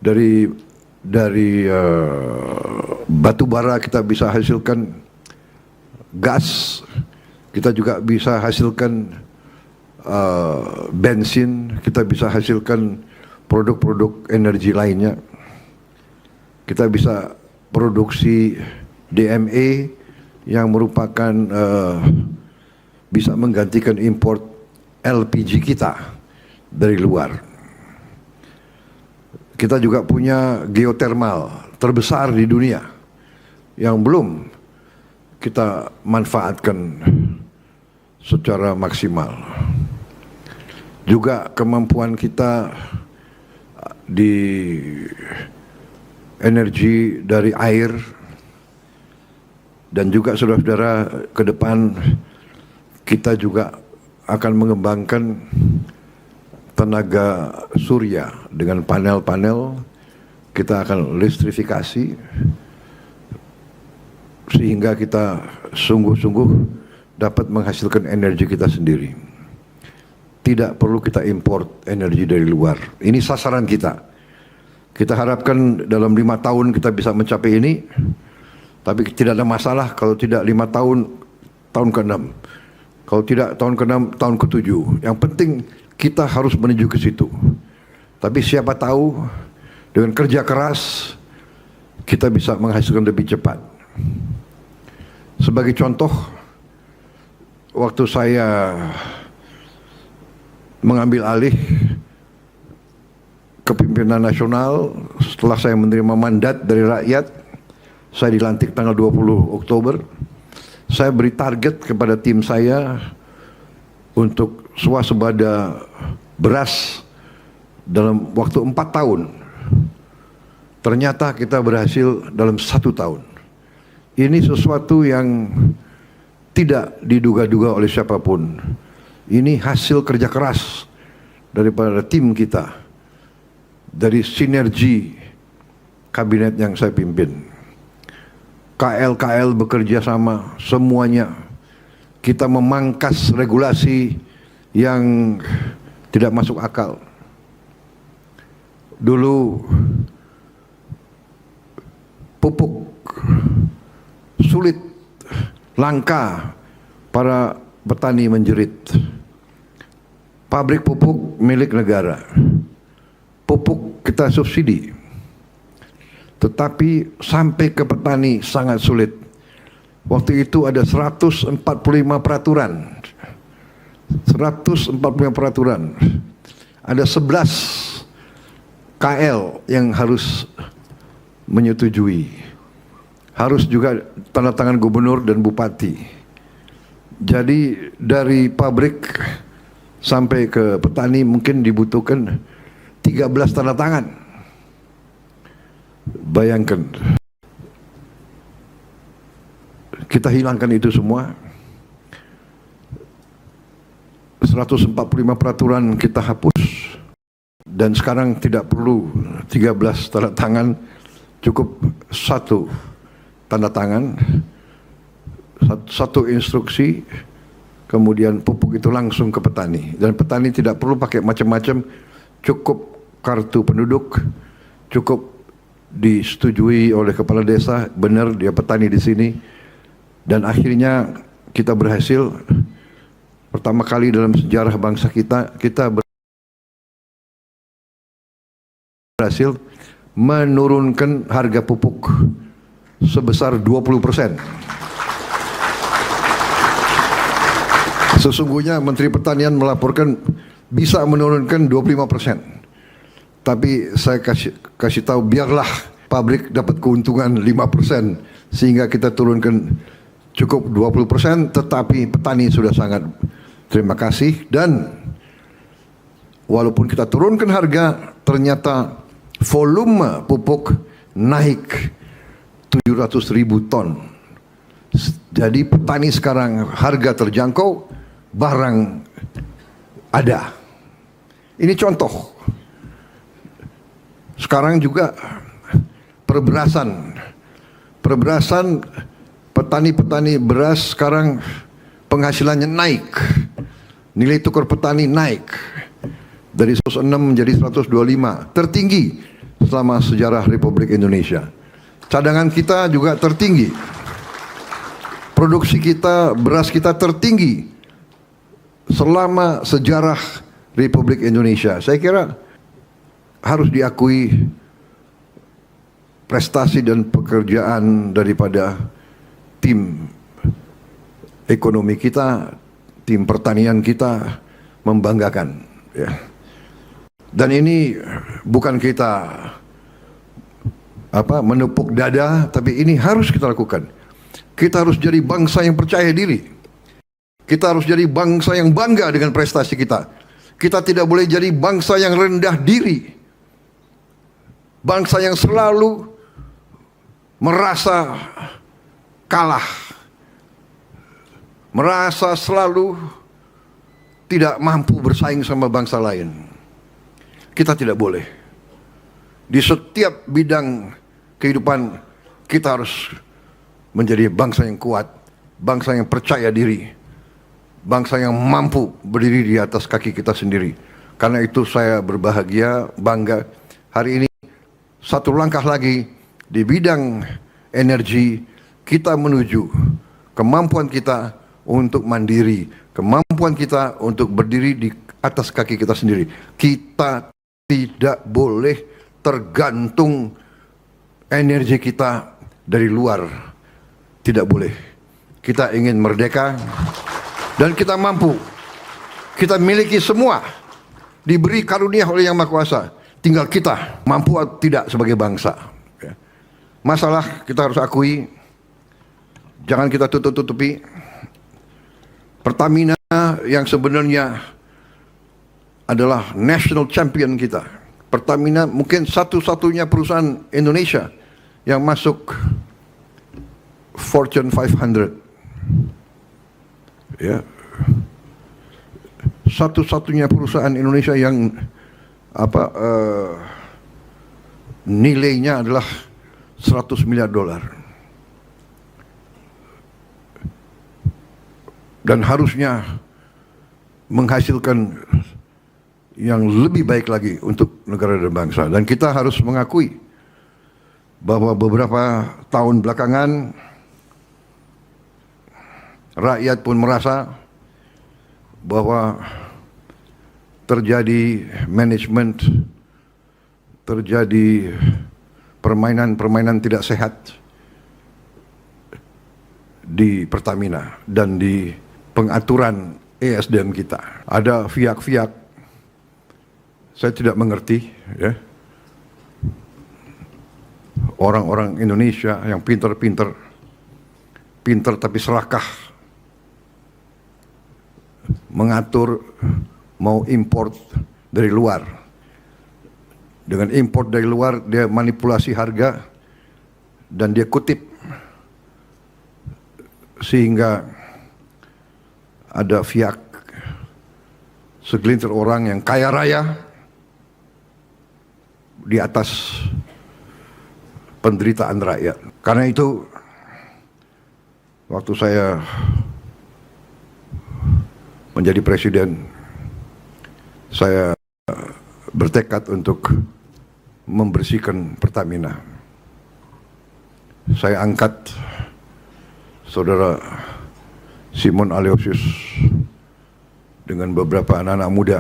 Speaker 7: Dari batu bara kita bisa hasilkan gas, kita juga bisa hasilkan bensin, kita bisa hasilkan produk-produk energi lainnya. Kita bisa produksi DME yang merupakan bisa menggantikan import LPG kita dari luar. Kita juga punya geotermal terbesar di dunia yang belum kita manfaatkan secara maksimal. Juga kemampuan kita di energi dari air Dan juga saudara-saudara, ke depan kita juga akan mengembangkan tenaga surya dengan panel-panel. Kita akan listrifikasi sehingga kita sungguh-sungguh dapat menghasilkan energi kita sendiri. Tidak perlu kita import energi dari luar. Ini sasaran kita. Kita harapkan dalam 5 tahun kita bisa mencapai ini. Tapi tidak ada masalah kalau tidak 5 tahun, tahun ke-6. Kalau tidak tahun ke-6, tahun ke-7. Yang penting kita harus menuju ke situ. Tapi siapa tahu dengan kerja keras kita bisa menghasilkan lebih cepat. Sebagai contoh, waktu saya mengambil alih kepemimpinan nasional setelah saya menerima mandat dari rakyat, saya dilantik tanggal 20 Oktober. Saya beri target kepada tim saya untuk swasembada beras dalam waktu 4 tahun. Ternyata kita berhasil dalam 1 tahun. Ini sesuatu yang tidak diduga-duga oleh siapapun. Ini hasil kerja keras daripada tim kita, dari sinergi kabinet yang saya pimpin. KL bekerja sama semuanya. Kita memangkas regulasi yang tidak masuk akal. Dulu pupuk sulit, langka, para petani menjerit. Pabrik pupuk milik negara. Pupuk kita subsidi. Tetapi sampai ke petani sangat sulit. Waktu itu ada 145 peraturan. 145 peraturan. Ada 11 KL yang harus menyetujui. Harus juga tanda tangan gubernur dan bupati. Jadi dari pabrik sampai ke petani mungkin dibutuhkan 13 tanda tangan. Bayangkan, kita hilangkan itu semua. 145 peraturan kita hapus. Dan sekarang tidak perlu 13 tanda tangan, cukup 1 tanda tangan, 1 instruksi, kemudian pupuk itu langsung ke petani. Dan petani tidak perlu pakai macam-macam, cukup kartu penduduk, cukup disetujui oleh kepala desa, benar dia petani di sini. Dan akhirnya kita berhasil, pertama kali dalam sejarah bangsa kita berhasil menurunkan harga pupuk sebesar 20%. Sesungguhnya Menteri Pertanian melaporkan bisa menurunkan 25%. Tapi saya kasih tahu, biarlah pabrik dapat keuntungan 5%, sehingga kita turunkan cukup 20%, tetapi petani sudah sangat terima kasih. Dan walaupun kita turunkan harga, ternyata volume pupuk naik 700.000 ton. Jadi petani sekarang harga terjangkau, barang ada. Ini contoh. Sekarang juga perberasan, petani-petani beras sekarang penghasilannya naik, nilai tukar petani naik dari 106 menjadi 125, tertinggi selama sejarah Republik Indonesia. Cadangan kita juga tertinggi, produksi kita, beras kita tertinggi selama sejarah Republik Indonesia. Saya kira harus diakui prestasi dan pekerjaan daripada tim ekonomi kita, tim pertanian kita, membanggakan. Ya. Dan ini bukan kita menepuk dada, tapi ini harus kita lakukan. Kita harus jadi bangsa yang percaya diri. Kita harus jadi bangsa yang bangga dengan prestasi kita. Kita tidak boleh jadi bangsa yang rendah diri. Bangsa yang selalu merasa
Speaker 4: kalah, merasa selalu tidak mampu bersaing sama bangsa lain. Kita tidak boleh. Di setiap bidang kehidupan kita harus menjadi bangsa yang kuat, bangsa yang percaya diri, bangsa yang mampu berdiri di atas kaki kita sendiri. Karena itu saya berbahagia, bangga hari ini satu langkah lagi di bidang energi kita menuju kemampuan kita untuk mandiri, kemampuan kita untuk berdiri di atas kaki kita sendiri. Kita tidak boleh tergantung energi kita dari luar. Tidak boleh. Kita ingin merdeka dan kita mampu. Kita miliki semua. Diberi karunia oleh Yang Maha Kuasa. Tinggal kita mampu atau tidak sebagai bangsa. Masalah kita harus akui, jangan kita tutup-tutupi. Pertamina yang sebenarnya adalah national champion kita. Pertamina mungkin satu-satunya perusahaan Indonesia yang masuk Fortune 500. Ya. Satu-satunya perusahaan Indonesia yang nilainya adalah 100 miliar dolar. Dan harusnya menghasilkan yang lebih baik lagi untuk negara dan bangsa. Dan kita harus mengakui bahwa beberapa tahun belakangan rakyat pun merasa bahwa terjadi manajemen, terjadi permainan-permainan tidak sehat di Pertamina dan di pengaturan ESDM kita. Ada pihak-pihak, saya tidak mengerti, ya, orang-orang Indonesia yang pintar tapi serakah, mengatur mau import dari luar. Dengan import dari luar dia manipulasi harga dan dia kutip sehingga ada pihak segelintir orang yang kaya raya di atas penderitaan rakyat. Karena itu waktu saya menjadi presiden, saya bertekad untuk membersihkan Pertamina. Saya angkat saudara Simon Aleosius dengan beberapa anak-anak muda.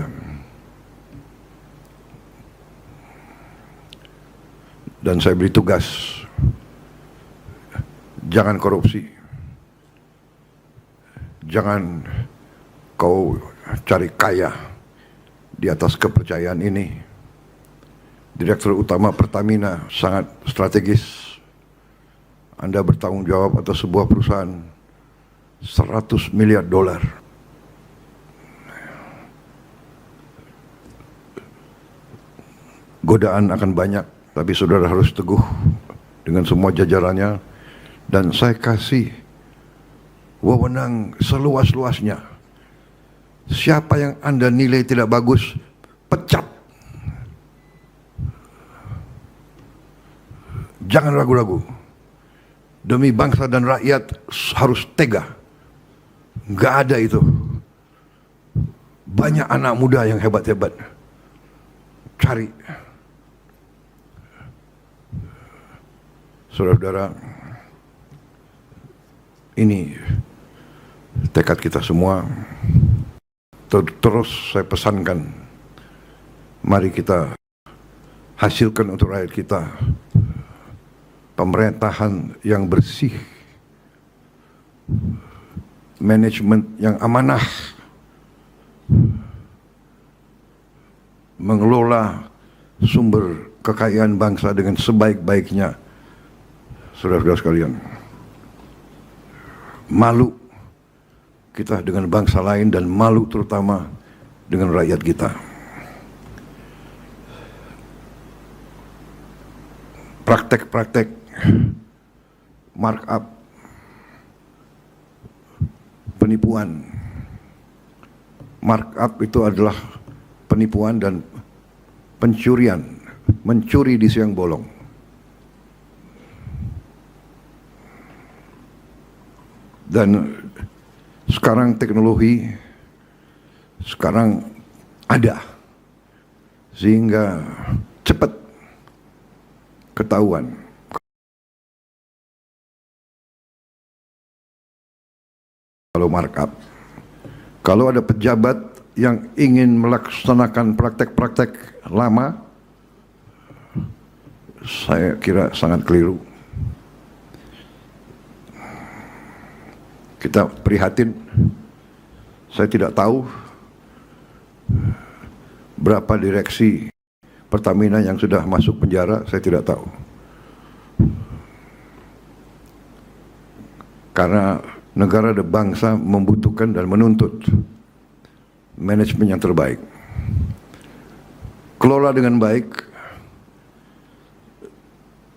Speaker 4: Dan saya beri tugas, jangan korupsi. Jangan kau cari kaya di atas kepercayaan ini. Direktur Utama Pertamina sangat strategis. Anda bertanggung jawab atas sebuah perusahaan 100 miliar dolar. Godaan akan banyak, tapi saudara harus teguh dengan semua jajarannya. Dan saya kasih wewenang seluas-luasnya. Siapa yang Anda nilai tidak bagus, pecat. Jangan ragu-ragu. Demi bangsa dan rakyat harus tega. Nggak ada itu. Banyak anak muda yang hebat-hebat. Cari. Saudara-saudara, ini tekad kita semua. Terus saya pesankan, mari kita hasilkan untuk rakyat kita pemerintahan yang bersih, manajemen yang amanah, mengelola sumber kekayaan bangsa dengan sebaik-baiknya. Saudara-saudara sekalian, malu kita dengan bangsa lain dan malu terutama dengan rakyat kita. Praktek-praktek markup
Speaker 7: penipuan. Markup itu adalah penipuan dan pencurian, mencuri di siang bolong. Dan sekarang teknologi ada, sehingga cepat ketahuan. Kalau markup, kalau ada pejabat yang ingin melaksanakan praktek-praktek lama, saya kira sangat keliru. Kita prihatin. Saya tidak tahu berapa direksi Pertamina yang sudah masuk penjara, saya tidak tahu. Karena negara dan bangsa membutuhkan dan menuntut manajemen yang terbaik. Kelola dengan baik.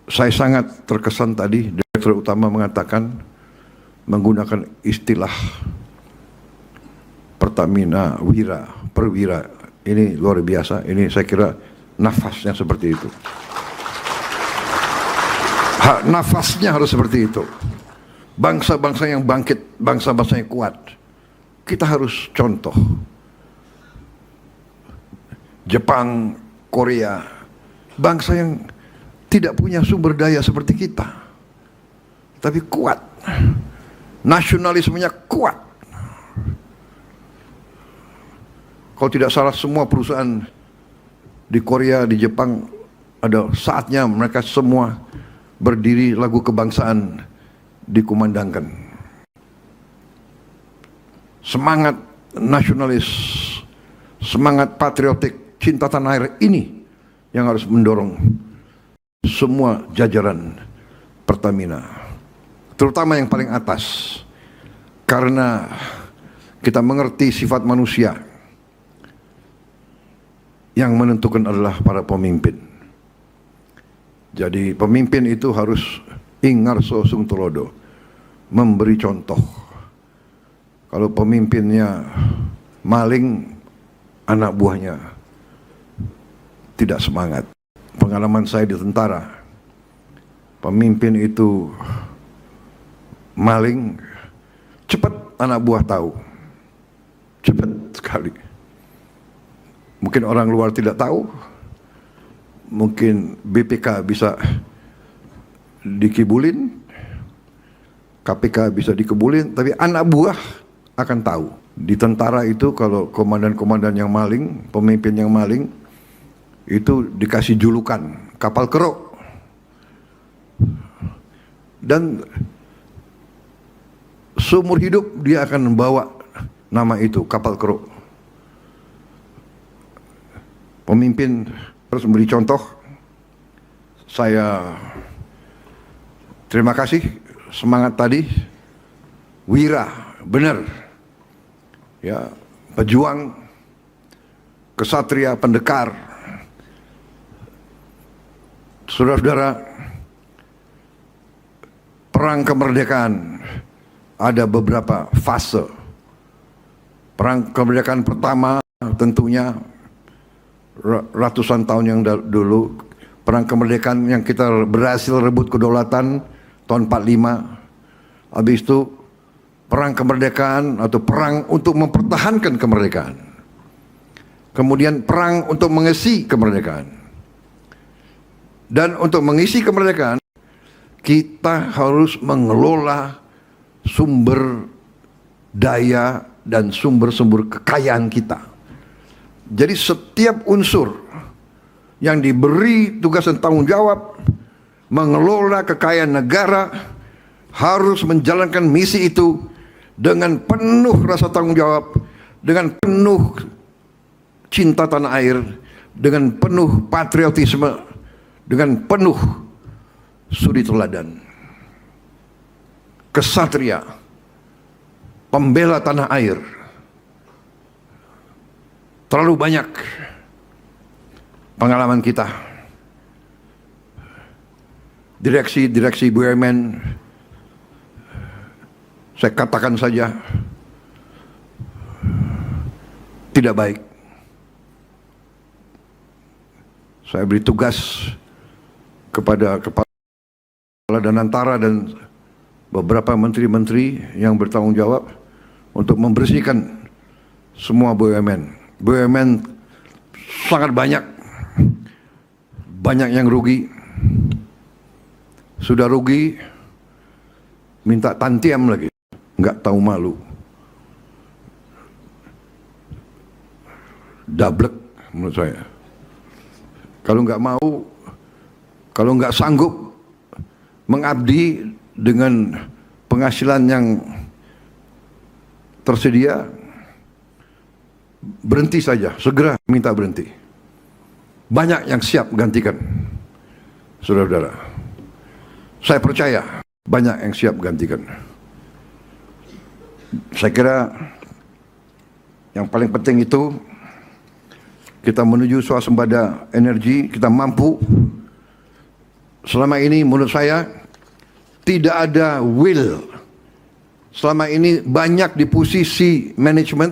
Speaker 7: Saya sangat terkesan tadi Direktur Utama mengatakan, menggunakan istilah Pertamina Perwira. Ini luar biasa. Ini saya kira nafasnya seperti itu. Nafasnya harus seperti itu. Bangsa-bangsa yang bangkit, bangsa-bangsa yang kuat, kita harus contoh. Jepang, Korea, bangsa yang tidak punya sumber daya seperti kita, tapi kuat, nasionalismenya kuat. Kalau tidak salah, semua perusahaan di Korea, di Jepang, ada saatnya mereka semua berdiri, lagu kebangsaan dikumandangkan. Semangat nasionalis, semangat patriotik, cinta tanah air ini yang harus mendorong semua jajaran Pertamina, terutama yang paling atas, karena kita mengerti sifat manusia. Yang menentukan adalah para pemimpin. Jadi pemimpin itu harus ingarso sung tulodo, memberi contoh. Kalau pemimpinnya maling, anak buahnya tidak semangat. Pengalaman saya di tentara, pemimpin itu maling, cepat anak buah tahu, cepat sekali. Mungkin orang luar tidak tahu, mungkin BPK bisa dikibulin, KPK bisa dikibulin, tapi anak buah akan tahu. Di tentara itu kalau komandan-komandan yang maling, pemimpin yang maling, itu dikasih julukan kapal keruk. Dan seumur hidup dia akan membawa nama itu, kapal keruk. Pemimpin harus memberi contoh. Saya terima kasih semangat tadi. Wira, benar. Ya, pejuang, kesatria, pendekar. Saudara-saudara, perang kemerdekaan ada beberapa fase. Perang kemerdekaan pertama tentunya ratusan tahun yang dulu, perang kemerdekaan yang kita berhasil rebut kedaulatan tahun 45. Habis itu perang kemerdekaan atau perang untuk mempertahankan kemerdekaan. Kemudian perang untuk mengisi kemerdekaan. Dan untuk mengisi kemerdekaan, kita harus mengelola sumber daya dan sumber-sumber kekayaan kita. Jadi setiap unsur yang diberi tugas dan tanggung jawab mengelola kekayaan negara harus menjalankan misi itu dengan penuh rasa tanggung jawab, dengan penuh cinta tanah air, dengan penuh patriotisme, dengan penuh suri teladan. Kesatria, pembela tanah air. Terlalu banyak pengalaman kita. Direksi BUMN, saya katakan saja, tidak baik. Saya beri tugas kepada Kepala Danantara dan beberapa menteri-menteri yang bertanggung jawab untuk membersihkan semua BUMN. BUMN sangat banyak yang rugi. Sudah rugi, minta tantiam lagi, nggak tahu malu. Dablek menurut saya. Kalau nggak sanggup mengabdi dengan penghasilan yang tersedia, berhenti saja, segera minta berhenti. Banyak yang siap gantikan, saudara-saudara. Saya percaya banyak yang siap gantikan. Saya kira yang paling penting itu kita menuju swasembada energi, kita mampu. Selama ini menurut saya tidak ada will. Selama ini banyak di posisi manajemen,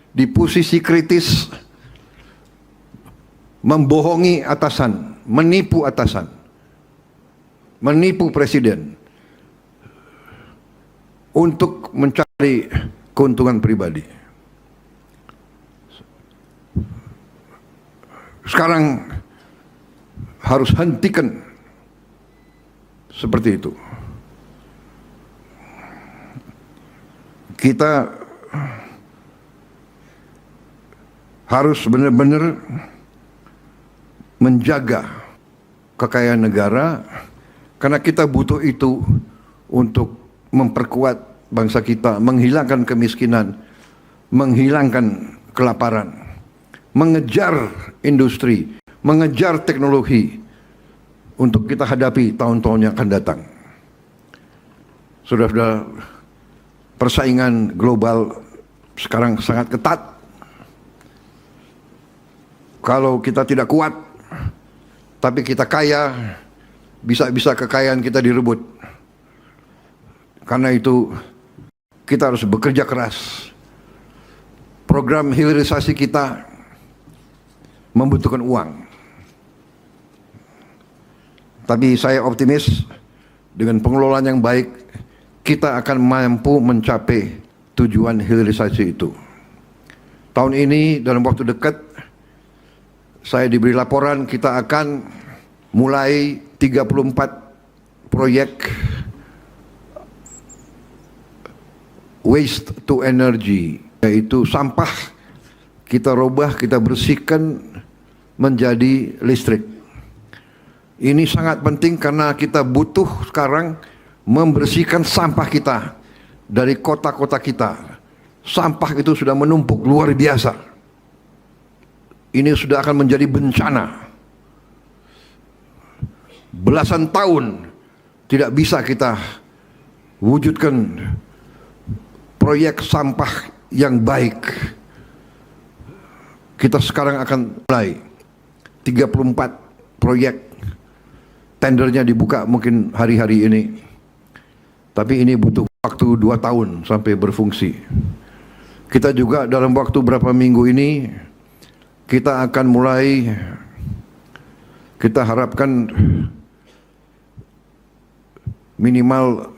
Speaker 7: di posisi kritis, membohongi atasan, menipu atasan, menipu presiden untuk mencari keuntungan pribadi. Sekarang harus hentikan seperti itu. Kita harus benar-benar menjaga kekayaan negara, karena kita butuh itu untuk memperkuat bangsa kita, menghilangkan kemiskinan, menghilangkan kelaparan, mengejar industri, mengejar teknologi untuk kita hadapi tahun-tahun yang akan datang. Saudara-saudara, persaingan global sekarang sangat ketat. Kalau kita tidak kuat, tapi kita kaya, bisa-bisa kekayaan kita direbut. Karena itu kita harus bekerja keras. Program hilirisasi kita membutuhkan uang. Tapi saya optimis dengan pengelolaan yang baik, kita akan mampu mencapai tujuan hilirisasi itu. Tahun ini dalam waktu dekat, saya diberi laporan kita akan mulai 34 proyek waste to energy, yaitu sampah kita rubah, kita bersihkan menjadi listrik. Ini sangat penting karena kita butuh sekarang membersihkan sampah kita dari kota-kota kita. Sampah itu sudah menumpuk luar biasa. Ini sudah akan menjadi bencana. Belasan tahun tidak bisa kita wujudkan proyek sampah yang baik. Kita sekarang akan mulai 34 proyek. Tendernya dibuka mungkin hari-hari ini. Tapi ini butuh waktu 2 tahun sampai berfungsi. Kita juga dalam waktu berapa minggu ini, kita akan mulai, kita harapkan minimal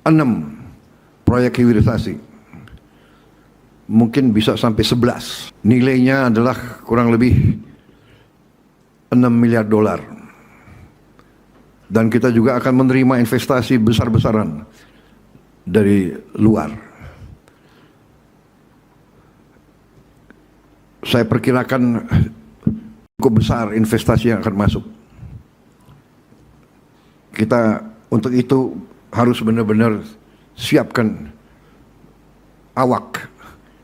Speaker 7: 6 proyek hilirisasi. Mungkin bisa sampai 11. Nilainya adalah kurang lebih 6 miliar dolar. Dan kita juga akan menerima investasi besar-besaran dari luar. Saya perkirakan cukup besar investasi yang akan masuk. Kita untuk itu harus benar-benar siapkan awak,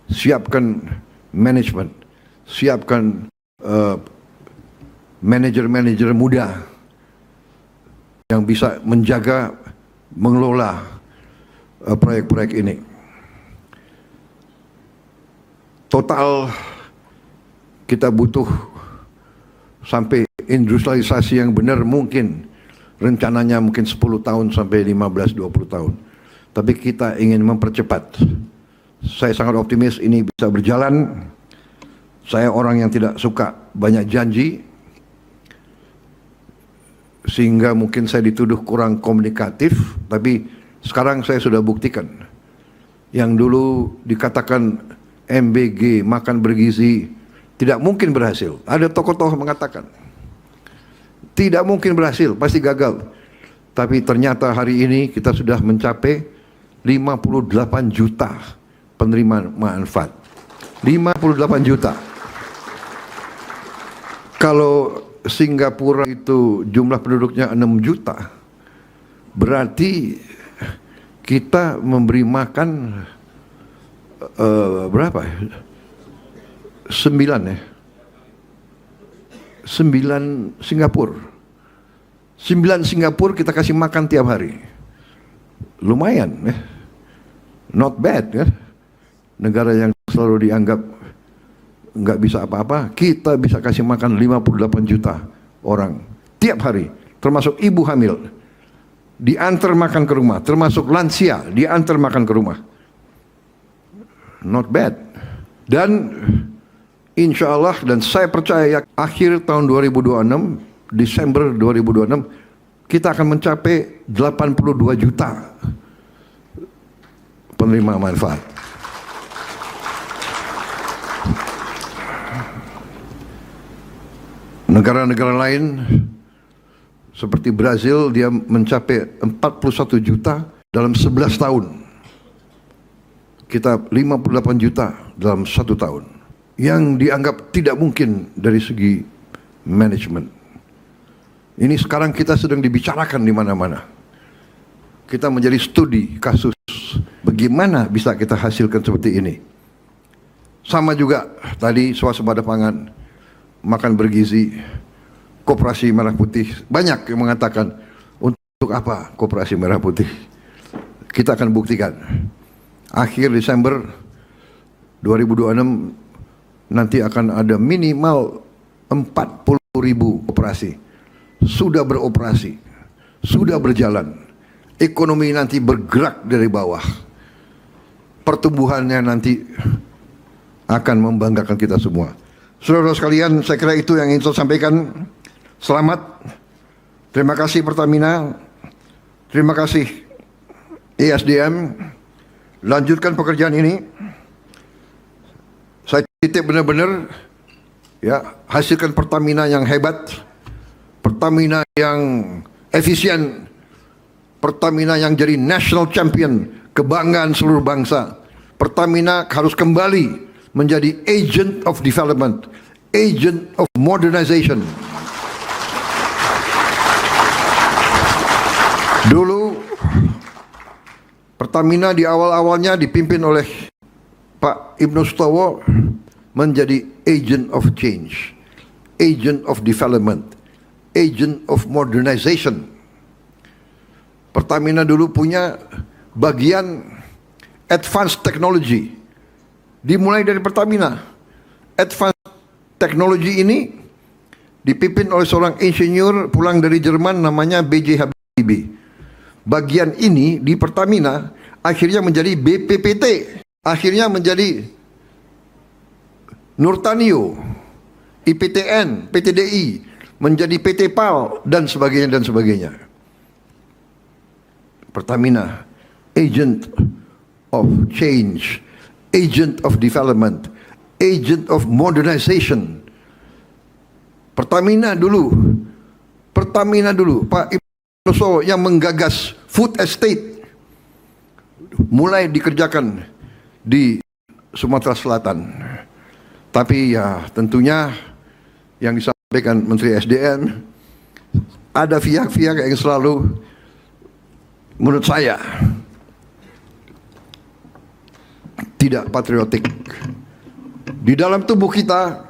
Speaker 7: siapkan manajemen, siapkan manajer-manajer muda yang bisa menjaga, mengelola proyek-proyek ini. Total kita butuh sampai industrialisasi yang benar mungkin rencananya mungkin 10 tahun sampai 15-20 tahun. Tapi kita ingin mempercepat Saya sangat optimis ini bisa berjalan. Saya orang yang tidak suka banyak janji, sehingga mungkin saya dituduh kurang komunikatif, tapi sekarang saya sudah buktikan. Yang dulu dikatakan MBG, makan bergizi, tidak mungkin berhasil. Ada tokoh-tokoh mengatakan, tidak mungkin berhasil, pasti gagal. Tapi ternyata hari ini kita sudah mencapai 58 juta penerima manfaat. 58 juta. Kalau Singapura itu jumlah penduduknya 6 juta, berarti kita memberi makan berapa? 9 ya? 9 Singapura. 9 Singapura kita kasih makan tiap hari. Lumayan ya. Not bad ya. Negara yang selalu dianggap nggak bisa apa-apa, kita bisa kasih makan 58 juta orang tiap hari, termasuk ibu hamil diantar makan ke rumah, termasuk lansia diantar makan ke rumah. Not bad. Dan insya Allah, dan saya percaya akhir tahun 2026, Desember 2026, kita akan mencapai 82 juta penerima manfaat. Negara-negara lain seperti Brazil, dia mencapai 41 juta dalam 11 tahun. Kita 58 juta dalam 1 tahun. Yang dianggap tidak mungkin dari segi manajemen. Ini sekarang kita sedang dibicarakan di mana-mana. Kita menjadi studi kasus. Bagaimana bisa kita hasilkan seperti ini. Sama juga tadi swasembada pangan, makan bergizi, Koperasi Merah Putih. Banyak yang mengatakan, untuk apa Koperasi Merah Putih? Kita akan buktikan. Akhir Desember 2026 nanti akan ada minimal 40.000 koperasi. Sudah beroperasi, sudah berjalan. Ekonomi nanti bergerak dari bawah. Pertumbuhannya nanti akan membanggakan kita semua. Saudara-saudara sekalian, saya kira itu yang ingin saya sampaikan. Selamat. Terima kasih Pertamina. Terima kasih ESDM. Lanjutkan pekerjaan ini. Saya titip benar-benar, ya, hasilkan Pertamina yang hebat, Pertamina yang efisien, Pertamina yang jadi national champion, kebanggaan seluruh bangsa. Pertamina harus kembali menjadi agent of development, agent of modernization. Dulu Pertamina di awal-awalnya dipimpin oleh Pak Ibnu Sutowo menjadi agent of change, agent of development, agent of modernization. Pertamina dulu punya bagian advanced technology. Dimulai dari Pertamina. Advanced technology ini dipimpin oleh seorang insinyur pulang dari Jerman namanya B.J. Habibie. Bagian ini di Pertamina akhirnya menjadi BPPT, akhirnya menjadi Nurtanio, IPTN, PTDI, menjadi PT PAL, dan sebagainya dan sebagainya. Pertamina, agent of change, agent of development, agent of modernization. Pertamina dulu, Pak Ibnu yang menggagas food estate, mulai dikerjakan di Sumatera Selatan. Tapi ya tentunya yang disampaikan Menteri SDM, ada pihak-pihak yang selalu, menurut saya, tidak patriotik di dalam tubuh kita.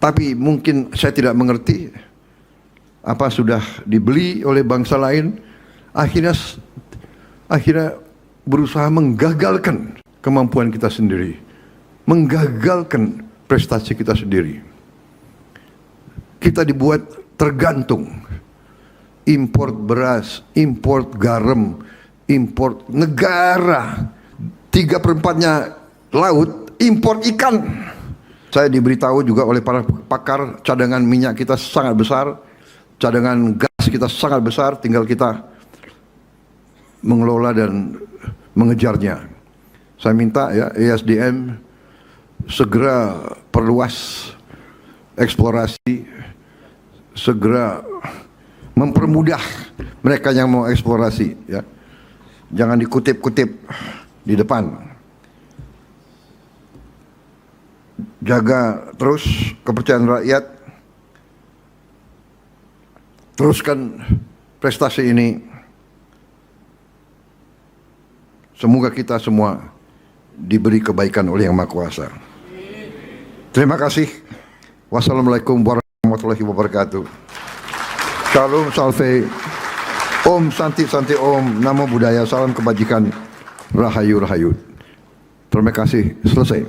Speaker 7: Tapi mungkin saya tidak mengerti apa sudah dibeli oleh bangsa lain, akhirnya berusaha menggagalkan kemampuan kita sendiri, menggagalkan prestasi kita sendiri. Kita dibuat tergantung, import beras, import garam, import negara 3/4-nya laut, impor ikan. Saya diberitahu juga oleh para pakar, cadangan minyak kita sangat besar, cadangan gas kita sangat besar, tinggal kita mengelola dan mengejarnya. Saya minta ya ESDM segera perluas eksplorasi, segera mempermudah mereka yang mau eksplorasi, ya. Jangan dikutip-kutip di depan. Jaga terus kepercayaan rakyat. Teruskan prestasi ini. Semoga kita semua diberi kebaikan oleh Yang Maha Kuasa. Terima kasih. Wassalamualaikum warahmatullahi wabarakatuh. Shalom salve. Om Santi Santi Om. Namo Buddhaya. Salam kebajikan. Rahayu Rahayu. Terima kasih. Selesai.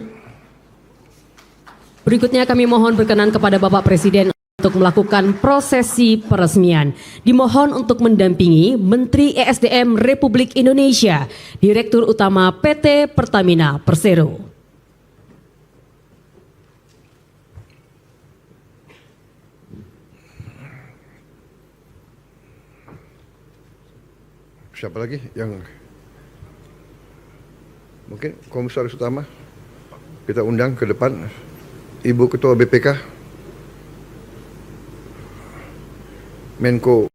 Speaker 1: Berikutnya kami mohon berkenan kepada Bapak Presiden untuk melakukan prosesi peresmian. Dimohon untuk mendampingi Menteri ESDM Republik Indonesia, Direktur Utama PT Pertamina Persero.
Speaker 7: Siapa lagi yang mungkin Komisaris Utama kita undang ke depan, Ibu Ketua BPK, Menko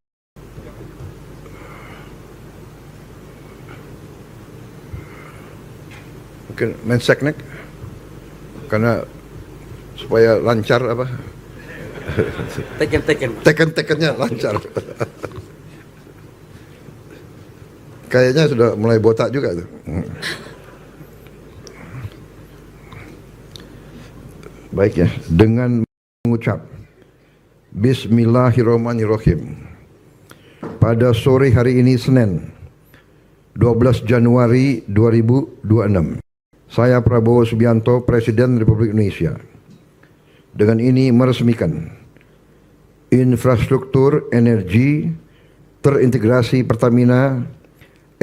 Speaker 7: mungkin Menseknek, karena supaya lancar apa teken-tekennya lancar. Kayaknya sudah mulai botak juga tuh. Baik ya, dengan mengucap Bismillahirrahmanirrahim. Pada sore hari ini Senin 12 Januari 2026, saya Prabowo Subianto, Presiden Republik Indonesia, dengan ini meresmikan infrastruktur energi terintegrasi Pertamina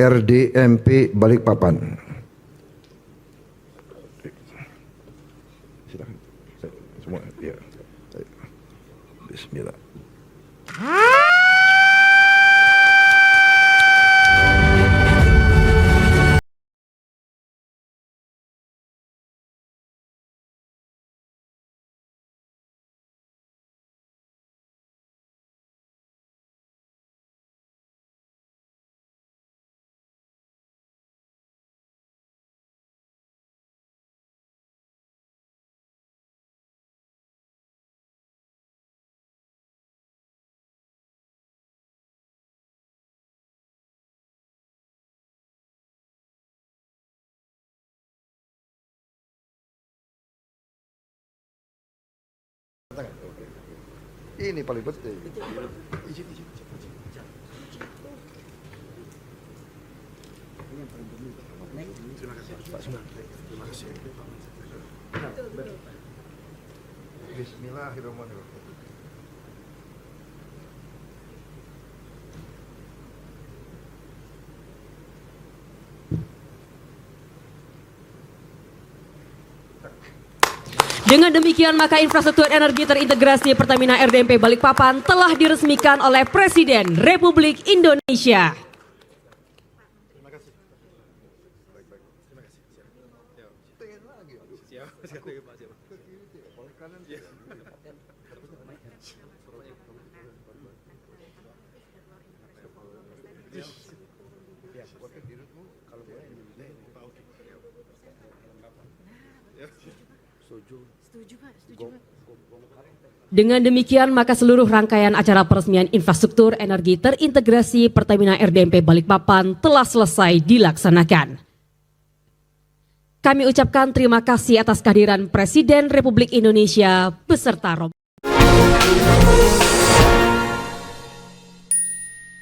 Speaker 7: RDMP Balikpapan. Silakan. Semua ya. Bismillah. Ini paling penting. Bismillahirrahmanirrahim.
Speaker 1: Dengan demikian maka infrastruktur energi terintegrasi Pertamina RDMP Balikpapan telah diresmikan oleh Presiden Republik Indonesia. Dengan demikian maka seluruh rangkaian acara peresmian infrastruktur energi terintegrasi Pertamina RDMP Balikpapan telah selesai dilaksanakan. Kami ucapkan terima kasih atas kehadiran Presiden Republik Indonesia beserta rombongan.